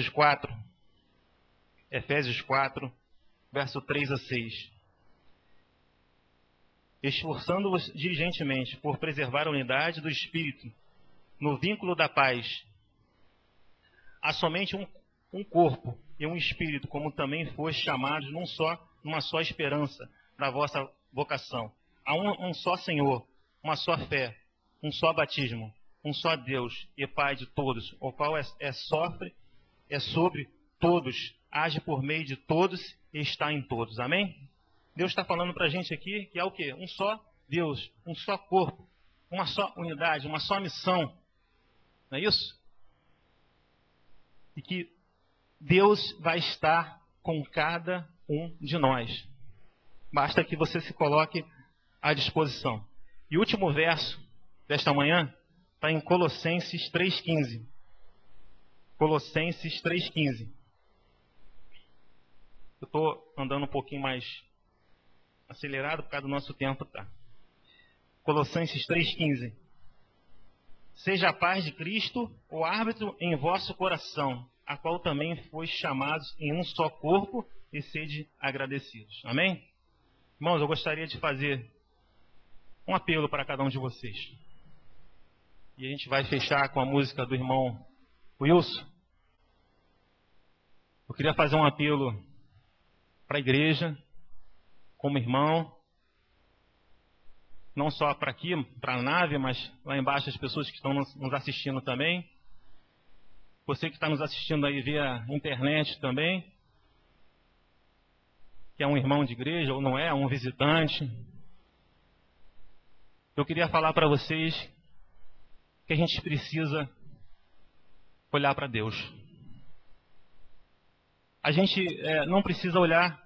4, verso 3 a 6. Esforçando-vos diligentemente por preservar a unidade do Espírito no vínculo da paz. Há somente um corpo e um Espírito, como também foste chamados numa só esperança da vossa vocação. Há um só Senhor, uma só fé, um só batismo, um só Deus e Pai de todos, o qual é sobre todos, age por meio de todos e está em todos. Amém? Deus está falando para a gente aqui que é o quê? Um só Deus, um só corpo, uma só unidade, uma só missão. Não é isso? E que Deus vai estar com cada um de nós. Basta que você se coloque à disposição. E o último verso desta manhã está em Colossenses 3,15. Colossenses 3,15. Eu estou andando um pouquinho mais acelerado por causa do nosso tempo, tá? Colossenses 3,15. Seja a paz de Cristo o árbitro em vosso coração, a qual também foi chamados em um só corpo, e sede agradecidos. Amém? Irmãos, eu gostaria de fazer um apelo para cada um de vocês. E a gente vai fechar com a música do irmão Wilson. Eu queria fazer um apelo para a igreja, como irmão, não só para aqui, para a nave, mas lá embaixo as pessoas que estão nos assistindo também. Você que está nos assistindo aí via internet também, que é um irmão de igreja ou não é, um visitante. Eu queria falar para vocês que a gente precisa olhar para Deus. A gente não precisa olhar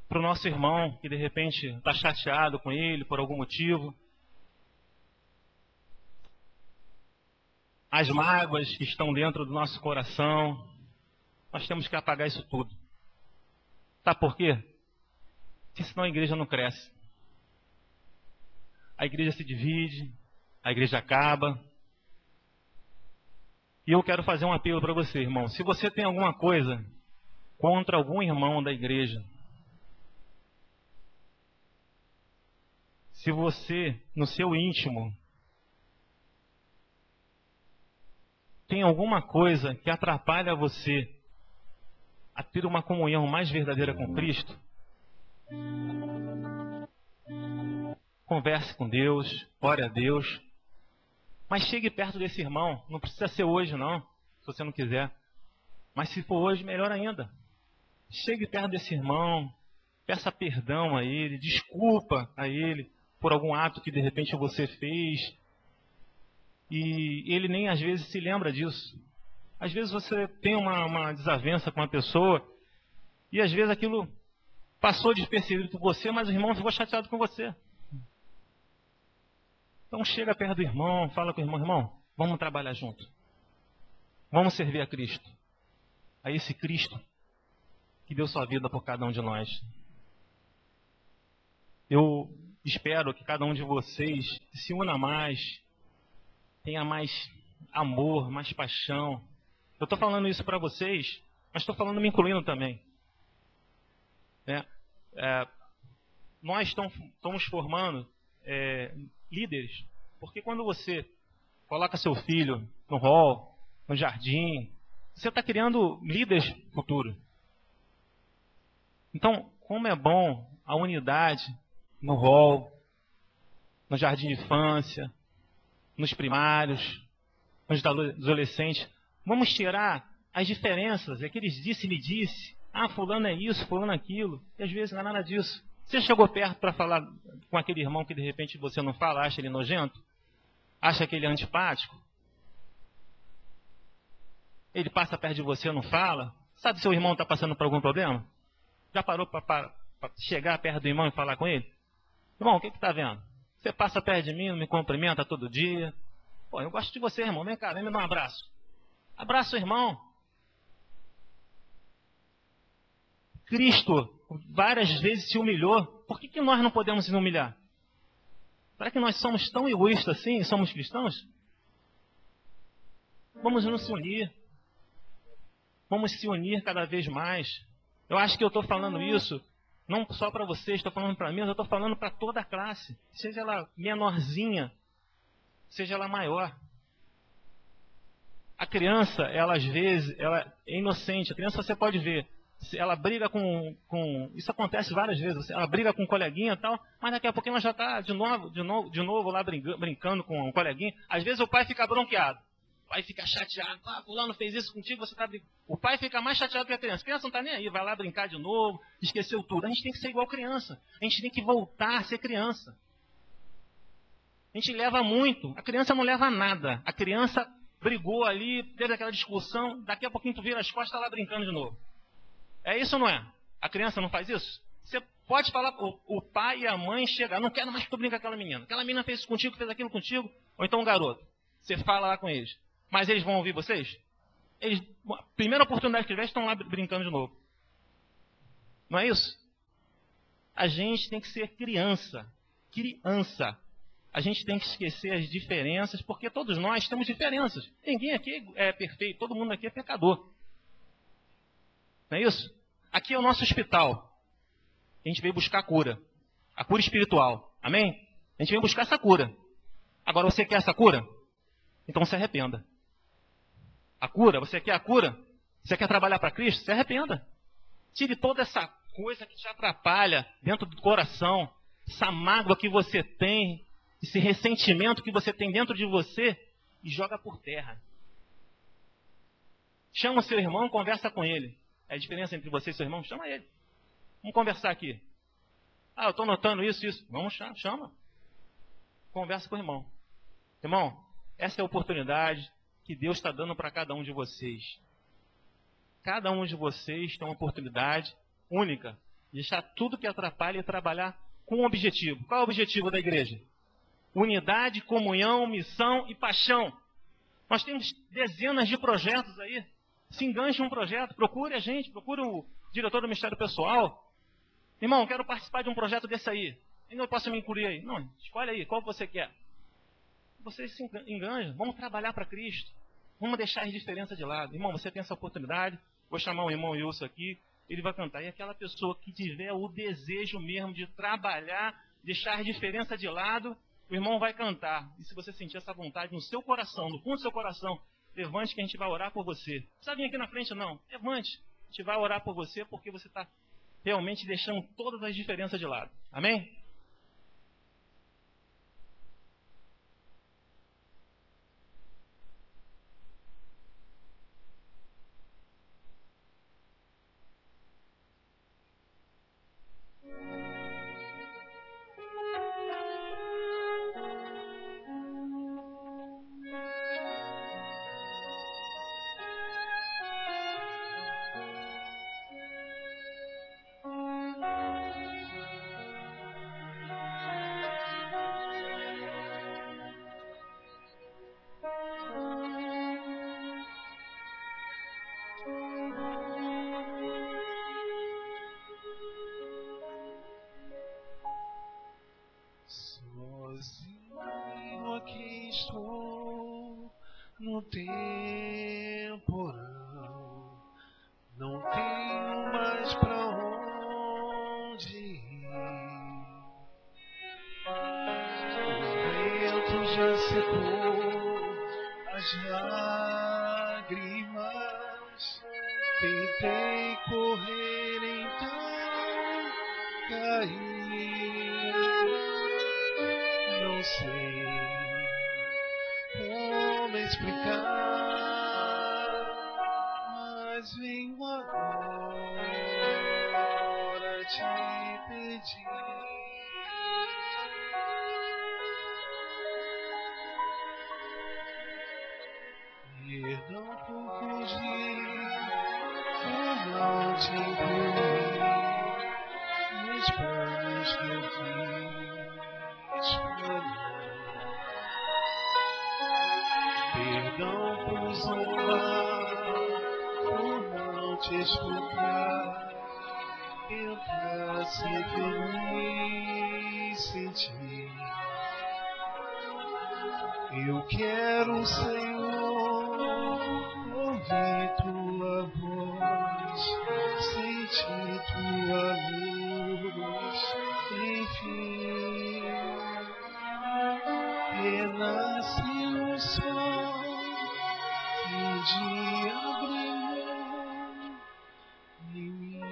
para o nosso irmão que de repente está chateado com ele por algum motivo. As mágoas que estão dentro do nosso coração, nós temos que apagar isso tudo. Sabe por quê? Porque senão a igreja não cresce. A igreja se divide, a igreja acaba. E eu quero fazer um apelo para você, irmão. Se você tem alguma coisa contra algum irmão da igreja, se você, no seu íntimo, tem alguma coisa que atrapalha você a ter uma comunhão mais verdadeira com Cristo, converse com Deus, ore a Deus, mas chegue perto desse irmão. Não precisa ser hoje não, se você não quiser. Mas se for hoje, melhor ainda. Chegue perto desse irmão, peça perdão a ele, desculpa a ele por algum ato que de repente você fez. E ele nem às vezes se lembra disso. Às vezes você tem uma desavença com uma pessoa e às vezes aquilo passou despercebido por você, mas o irmão ficou chateado com você. Então chega perto do irmão, fala com o irmão: irmão, vamos trabalhar junto. Vamos servir a Cristo. A esse Cristo que deu sua vida por cada um de nós. Eu espero que cada um de vocês se una mais, tenha mais amor, mais paixão. Eu estou falando isso para vocês, mas estou falando me incluindo também. Nós estamos formando líderes, porque quando você coloca seu filho no hall, no jardim, você está criando líderes futuros. Então, como é bom a unidade no hall, no jardim de infância, nos primários, nos adolescentes. Vamos tirar as diferenças, aqueles disse-me disse. Ah, fulano é isso, fulano é aquilo. E às vezes não é nada disso. Você chegou perto para falar com aquele irmão que de repente você não fala, acha ele nojento? Acha que ele é antipático? Ele passa perto de você e não fala? Sabe se seu irmão está passando por algum problema? Já parou para chegar perto do irmão e falar com ele? Irmão, o que está vendo? Você passa perto de mim, não me cumprimenta todo dia. Pô, eu gosto de você, irmão. Vem cá, vem me dar um abraço. Abraça o irmão. Cristo várias vezes se humilhou. Por que nós não podemos nos humilhar? Será que nós somos tão egoístas assim e somos cristãos? Vamos nos unir. Vamos se unir cada vez mais. Eu acho que eu estou falando isso não só para vocês, estou falando para mim, mas eu estou falando para toda a classe. Seja ela menorzinha, seja ela maior. A criança, ela às vezes, ela é inocente. A criança você pode ver. Ela briga com... Isso acontece várias vezes. Ela briga com um coleguinha e tal, mas daqui a pouco ela já está de novo lá brincando com um coleguinha. Às vezes o pai fica bronqueado. O pai fica chateado. Ah, fulano fez isso contigo, você está brincando. O pai fica mais chateado que a criança. A criança não está nem aí, vai lá brincar de novo, esqueceu tudo. A gente tem que ser igual criança. A gente tem que voltar a ser criança. A gente leva muito. A criança não leva nada. A criança brigou ali, teve aquela discussão, daqui a pouquinho tu vira as costas, tá lá brincando de novo. É isso ou não é? A criança não faz isso? Você pode falar, o pai e a mãe chegam, não quero mais que tu brinque com aquela menina. Aquela menina fez isso contigo, fez aquilo contigo. Ou então o garoto. Você fala lá com eles. Mas eles vão ouvir vocês? Eles, a primeira oportunidade que tiver, estão lá brincando de novo. Não é isso? A gente tem que ser criança. Criança. A gente tem que esquecer as diferenças, porque todos nós temos diferenças. Ninguém aqui é perfeito, todo mundo aqui é pecador. Não é isso? Aqui é o nosso hospital. A gente veio buscar a cura. A cura espiritual. Amém? A gente veio buscar essa cura. Agora você quer essa cura? Então se arrependa. A cura, você quer a cura? Você quer trabalhar para Cristo? Se arrependa. Tire toda essa coisa que te atrapalha dentro do coração. Essa mágoa que você tem, esse ressentimento que você tem dentro de você e joga por terra. Chama o seu irmão, conversa com ele. É a diferença entre você e seu irmão? Chama ele. Vamos conversar aqui. Ah, eu estou notando isso. Vamos, chama. Conversa com o irmão. Irmão, essa é a oportunidade que Deus está dando para cada um de vocês. Cada um de vocês tem uma oportunidade única de deixar tudo que atrapalha e trabalhar com um objetivo. Qual é o objetivo da igreja? Unidade, comunhão, missão e paixão. Nós temos dezenas de projetos aí. Se enganche em um projeto, procure a gente, procure o diretor do Ministério Pessoal. Irmão, quero participar de um projeto desse aí. Ainda eu posso me incluir aí. Não, escolhe aí, qual você quer. Você se enganja, vamos trabalhar para Cristo. Vamos deixar as diferenças de lado. Irmão, você tem essa oportunidade. Vou chamar o irmão Wilson aqui, ele vai cantar. E aquela pessoa que tiver o desejo mesmo de trabalhar deixar a diferença de lado, o irmão vai cantar. E se você sentir essa vontade no seu coração, no fundo do seu coração, levante que a gente vai orar por você. Não precisa vir aqui na frente não, levante. A gente vai orar por você porque você está realmente deixando todas as diferenças de lado. Amém? Sozinho aqui estou no temporal, não tenho mais pra onde ir. O vento já secou as lágrimas, tentei correr, então caí. Não sei como explicar, mas venho agora te pedir. Perdão por fugir, por não te incluir nos planos que eu fiz pra mim. Perdão por zombar, por não te escutar, tentar ser feliz sem ti. Eu quero, Senhor, ouvir tua voz, sentir tua luz, enfim. Renasce o sol que um dia brilhou em mim.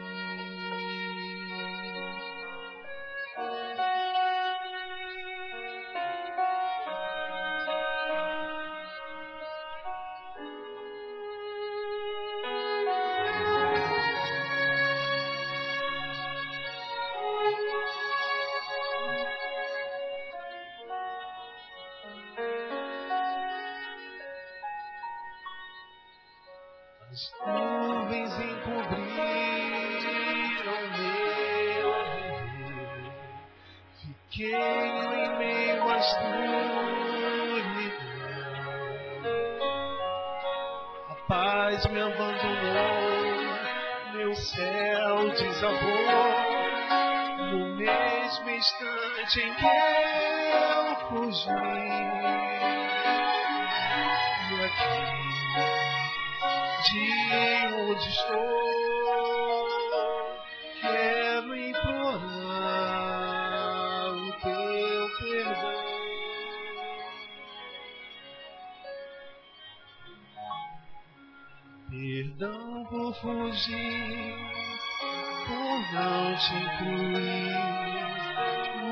As nuvens encobriram meu viver, fiquei em meio à escuridão. A paz me abandonou, meu céu desabou, no mesmo instante em que eu fugi. E aqui de onde estou, quero implorar o teu perdão. Perdão por fugir, por não te incluir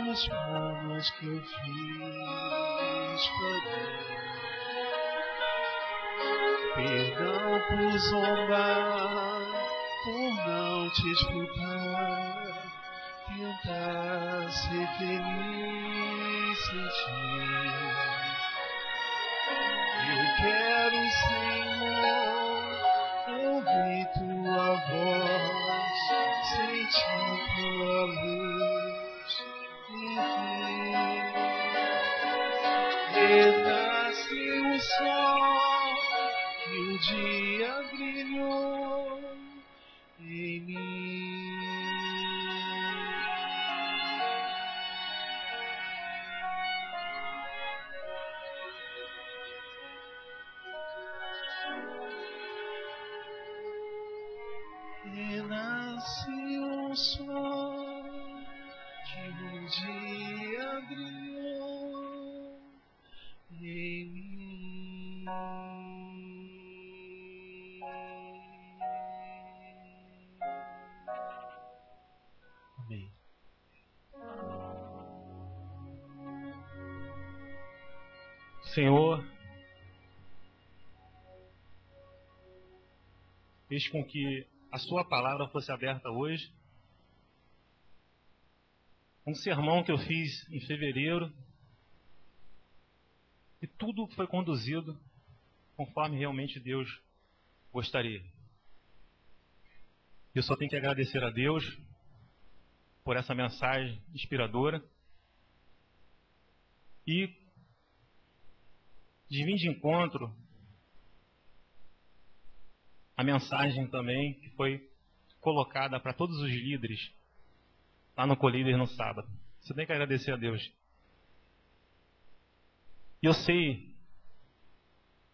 nos planos que eu fiz pra mim. Perdão por zombar, por não te escutar, tentar ser feliz sem ti. Eu quero, Senhor, ouvir tua voz, sentir tua luz, enfim. Renasce o sol que um dia brilhou em mim. Renasce o sol que um de abril em mim. Amém. Senhor, fez com que a sua palavra fosse aberta hoje. Um sermão que eu fiz em fevereiro. E tudo foi conduzido conforme realmente Deus gostaria. Eu só tenho que agradecer a Deus por essa mensagem inspiradora. E de vir de encontro a mensagem também que foi colocada para todos os líderes lá no Colíder no sábado. Você tem que agradecer a Deus. E eu sei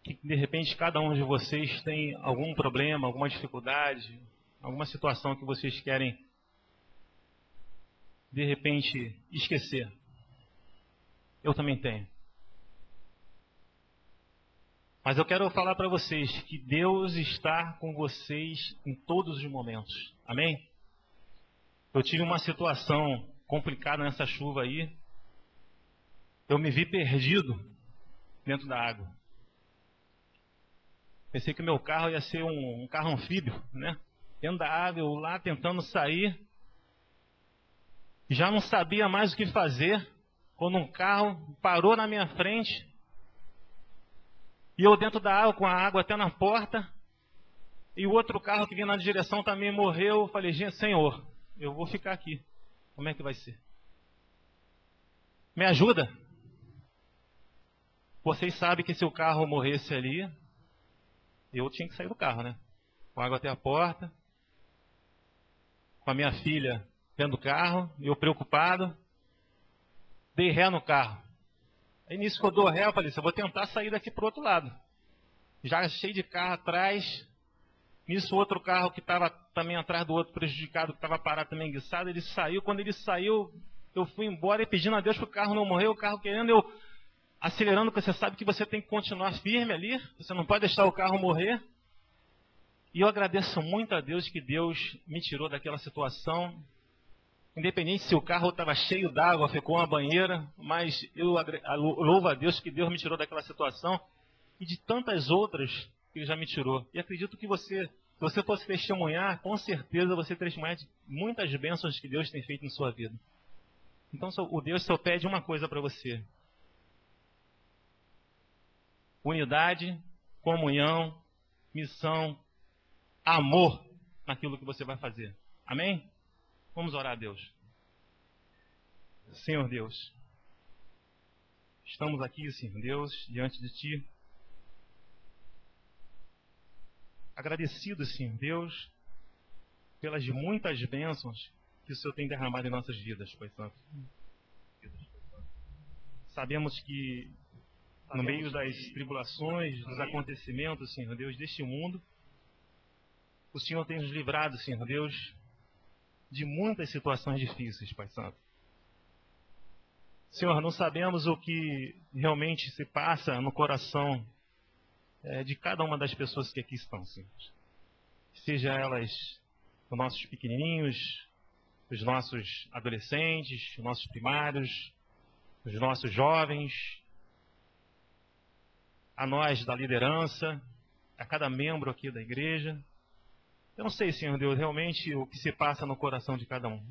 que de repente cada um de vocês tem algum problema, alguma dificuldade, alguma situação que vocês querem de repente esquecer. Eu também tenho. Mas eu quero falar para vocês que Deus está com vocês em todos os momentos. Amém? Eu tive uma situação complicada nessa chuva aí. Eu me vi perdido dentro da água. Pensei que o meu carro ia ser um carro anfíbio, né? Dentro da água, eu lá tentando sair. Já não sabia mais o que fazer quando um carro parou na minha frente. E eu dentro da água, com a água até na porta, e o outro carro que vinha na direção também morreu. Eu falei, gente, Senhor, eu vou ficar aqui. Como é que vai ser? Me ajuda. Vocês sabem que se o carro morresse ali, eu tinha que sair do carro, né? Com a água até a porta, com a minha filha dentro do carro, eu preocupado, dei ré no carro. Aí nisso que eu dou ré, eu falei, eu vou tentar sair daqui pro outro lado. Já cheio de carro atrás. Nisso outro carro que estava também atrás do outro prejudicado, que estava parado também enguiçado, ele saiu. Quando ele saiu, eu fui embora e pedindo a Deus para o carro não morrer. O carro querendo, eu acelerando, porque você sabe que você tem que continuar firme ali. Você não pode deixar o carro morrer. E eu agradeço muito a Deus que Deus me tirou daquela situação. Independente se o carro estava cheio d'água, ficou uma banheira, mas eu louvo a Deus que Deus me tirou daquela situação e de tantas outras que Ele já me tirou. E acredito que se você fosse testemunhar, com certeza você testemunhar de muitas bênçãos que Deus tem feito em sua vida. Então o Deus só pede uma coisa para você: unidade, comunhão, missão, amor naquilo que você vai fazer. Amém? Vamos orar a Deus. Senhor Deus, estamos aqui, Senhor Deus, diante de Ti. Agradecidos, Senhor Deus, pelas muitas bênçãos que o Senhor tem derramado em nossas vidas, Pai Santo. Sabemos que no meio das tribulações, dos acontecimentos, Senhor Deus, deste mundo, o Senhor tem nos livrado, Senhor Deus, de muitas situações difíceis, Pai Santo. Senhor, não sabemos o que realmente se passa no coração de cada uma das pessoas que aqui estão, Senhor. Seja elas os nossos pequenininhos, os nossos adolescentes, os nossos primários, os nossos jovens, a nós da liderança, a cada membro aqui da igreja. Eu não sei, Senhor Deus, realmente o que se passa no coração de cada um.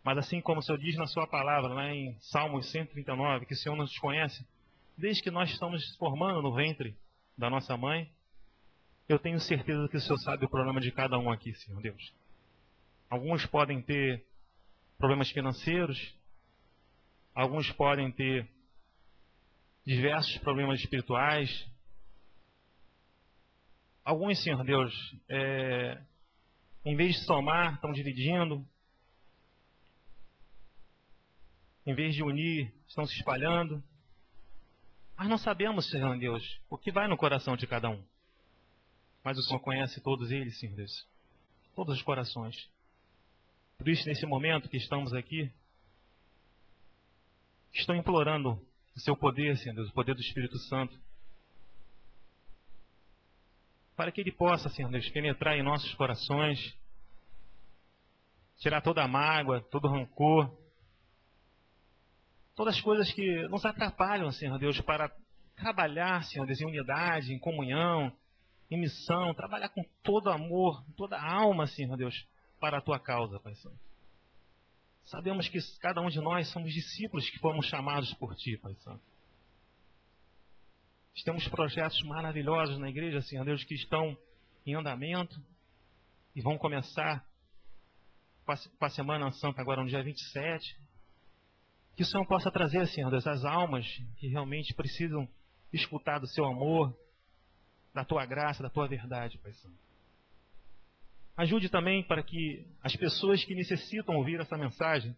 Mas assim como o Senhor diz na sua palavra, lá em Salmos 139, que o Senhor nos conhece, desde que nós estamos formando no ventre da nossa mãe, eu tenho certeza que o Senhor sabe o problema de cada um aqui, Senhor Deus. Alguns podem ter problemas financeiros, alguns podem ter diversos problemas espirituais. Alguns, Senhor Deus, em vez de somar, estão dividindo. Em vez de unir, estão se espalhando. Mas não sabemos, Senhor Deus, o que vai no coração de cada um. Mas o Senhor conhece todos eles, Senhor Deus. Todos os corações. Por isso, nesse momento que estamos aqui, Estou implorando o seu poder, Senhor Deus, o poder do Espírito Santo, para que Ele possa, Senhor Deus, penetrar em nossos corações, tirar toda a mágoa, todo o rancor, todas as coisas que nos atrapalham, Senhor Deus, para trabalhar, Senhor Deus, em unidade, em comunhão, em missão, trabalhar com todo amor, toda a alma, Senhor Deus, para a Tua causa, Pai Santo. Sabemos que cada um de nós somos discípulos que fomos chamados por Ti, Pai Santo. Temos projetos maravilhosos na igreja, Senhor Deus, que estão em andamento e vão começar com a Semana Santa agora no dia 27. Que o Senhor possa trazer, Senhor Deus, as almas que realmente precisam escutar do Seu amor, da Tua graça, da Tua verdade, Pai Santo. Ajude também para que as pessoas que necessitam ouvir essa mensagem,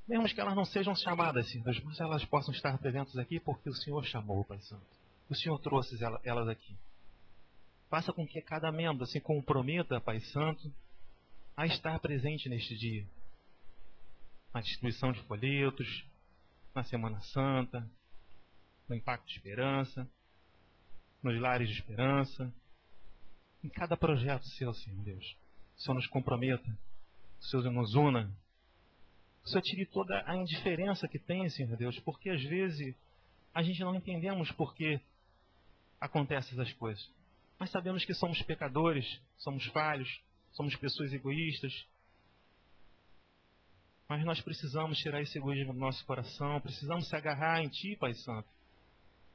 mesmo que elas não sejam chamadas, Senhor Deus, mas elas possam estar presentes aqui porque o Senhor chamou, Pai Santo. O Senhor trouxe elas aqui. Faça com que cada membro se comprometa, Pai Santo, a estar presente neste dia. Na distribuição de folhetos, na Semana Santa, no Impacto de Esperança, nos Lares de Esperança, em cada projeto seu, Senhor Deus. O Senhor nos comprometa, o Senhor nos una, o Senhor tire toda a indiferença que tem, Senhor Deus, porque às vezes a gente não entendemos por que acontecem essas coisas. Mas sabemos que somos pecadores, somos falhos, somos pessoas egoístas. Mas nós precisamos tirar esse egoísmo do nosso coração, precisamos se agarrar em Ti, Pai Santo.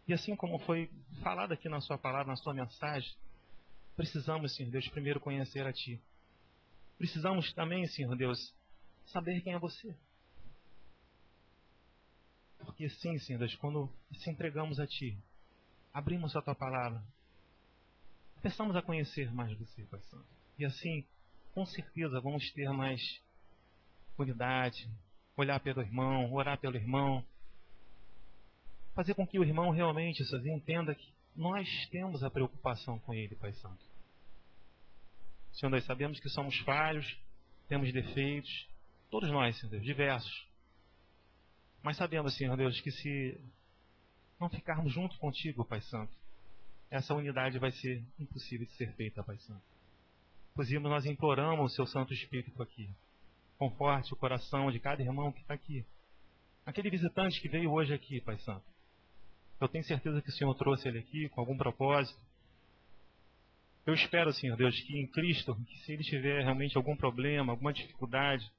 E assim como foi falado aqui na Sua palavra, na Sua mensagem, precisamos, Senhor Deus, primeiro conhecer a Ti. Precisamos também, Senhor Deus, saber quem é Você. Porque sim, Senhor Deus, quando se entregamos a Ti, abrimos a Tua palavra, começamos a conhecer mais Você, Pai Santo. E assim, com certeza, vamos ter mais unidade, olhar pelo irmão, orar pelo irmão, fazer com que o irmão realmente, Senhor, entenda que nós temos a preocupação com ele, Pai Santo. Senhor, nós sabemos que somos falhos, temos defeitos, todos nós, Senhor Deus, diversos. Mas sabemos, Senhor Deus, que se não ficarmos junto contigo, Pai Santo, essa unidade vai ser impossível de ser feita, Pai Santo. Inclusive, nós imploramos o Seu Santo Espírito aqui. Conforte o coração de cada irmão que está aqui. Aquele visitante que veio hoje aqui, Pai Santo. Eu tenho certeza que o Senhor trouxe ele aqui com algum propósito. Eu espero, Senhor Deus, que em Cristo, que se ele tiver realmente algum problema, alguma dificuldade,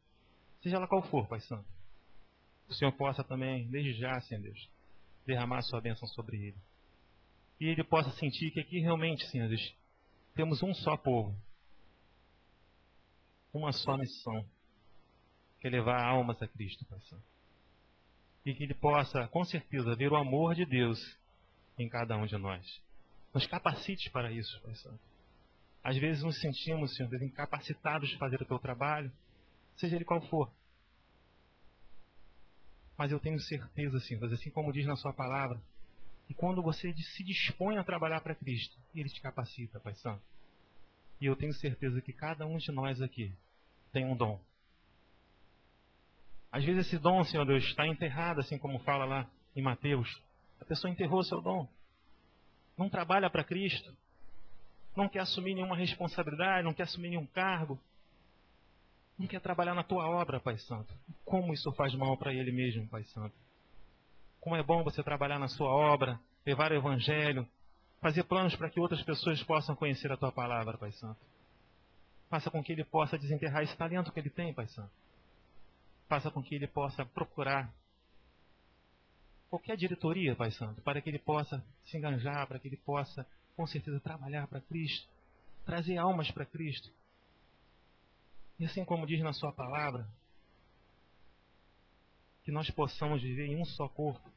seja lá qual for, Pai Santo, o Senhor possa também, desde já, Senhor Deus, derramar a Sua bênção sobre ele. E ele possa sentir que aqui realmente, Senhor Deus, temos um só povo, uma só missão, que é levar almas a Cristo, Pai Santo. E que ele possa, com certeza, ver o amor de Deus em cada um de nós. Nos capacite para isso, Pai Santo. Às vezes nos sentimos, Senhor Deus, incapacitados de fazer o Teu trabalho, seja ele qual for. Mas eu tenho certeza, Senhor Deus, assim como diz na Sua palavra, que quando você se dispõe a trabalhar para Cristo, Ele te capacita, Pai Santo. E eu tenho certeza que cada um de nós aqui tem um dom. Às vezes esse dom, Senhor Deus, está enterrado, assim como fala lá em Mateus. A pessoa enterrou o seu dom. Não trabalha para Cristo. Não quer assumir nenhuma responsabilidade, não quer assumir nenhum cargo. Não quer trabalhar na Tua obra, Pai Santo. Como isso faz mal para ele mesmo, Pai Santo. Como é bom você trabalhar na sua obra, levar o Evangelho, fazer planos para que outras pessoas possam conhecer a Tua palavra, Pai Santo. Faça com que ele possa desenterrar esse talento que ele tem, Pai Santo. Faça com que ele possa procurar qualquer diretoria, Pai Santo, para que ele possa se enganjar, para que ele possa, com certeza, trabalhar para Cristo, trazer almas para Cristo. E assim como diz na Sua palavra, que nós possamos viver em um só corpo,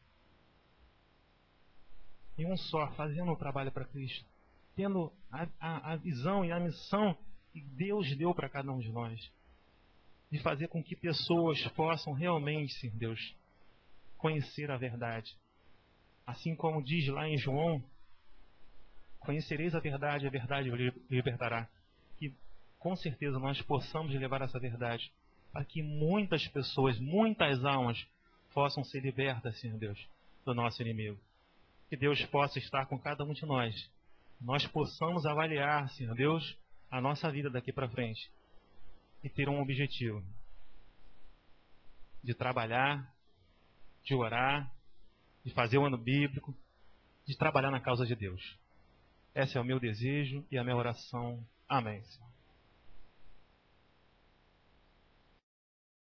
em um só, fazendo o trabalho para Cristo, tendo a visão e a missão que Deus deu para cada um de nós, de fazer com que pessoas possam realmente, Senhor Deus, conhecer a verdade. Assim como diz lá em João, conhecereis a verdade vos libertará. Que com certeza nós possamos levar essa verdade para que muitas pessoas, muitas almas possam ser libertas, Senhor Deus, do nosso inimigo. Que Deus possa estar com cada um de nós. Nós possamos avaliar, Senhor Deus, a nossa vida daqui para frente e ter um objetivo de trabalhar, de orar, de fazer o ano bíblico, de trabalhar na causa de Deus. Esse é o meu desejo e a minha oração. Amém, Senhor.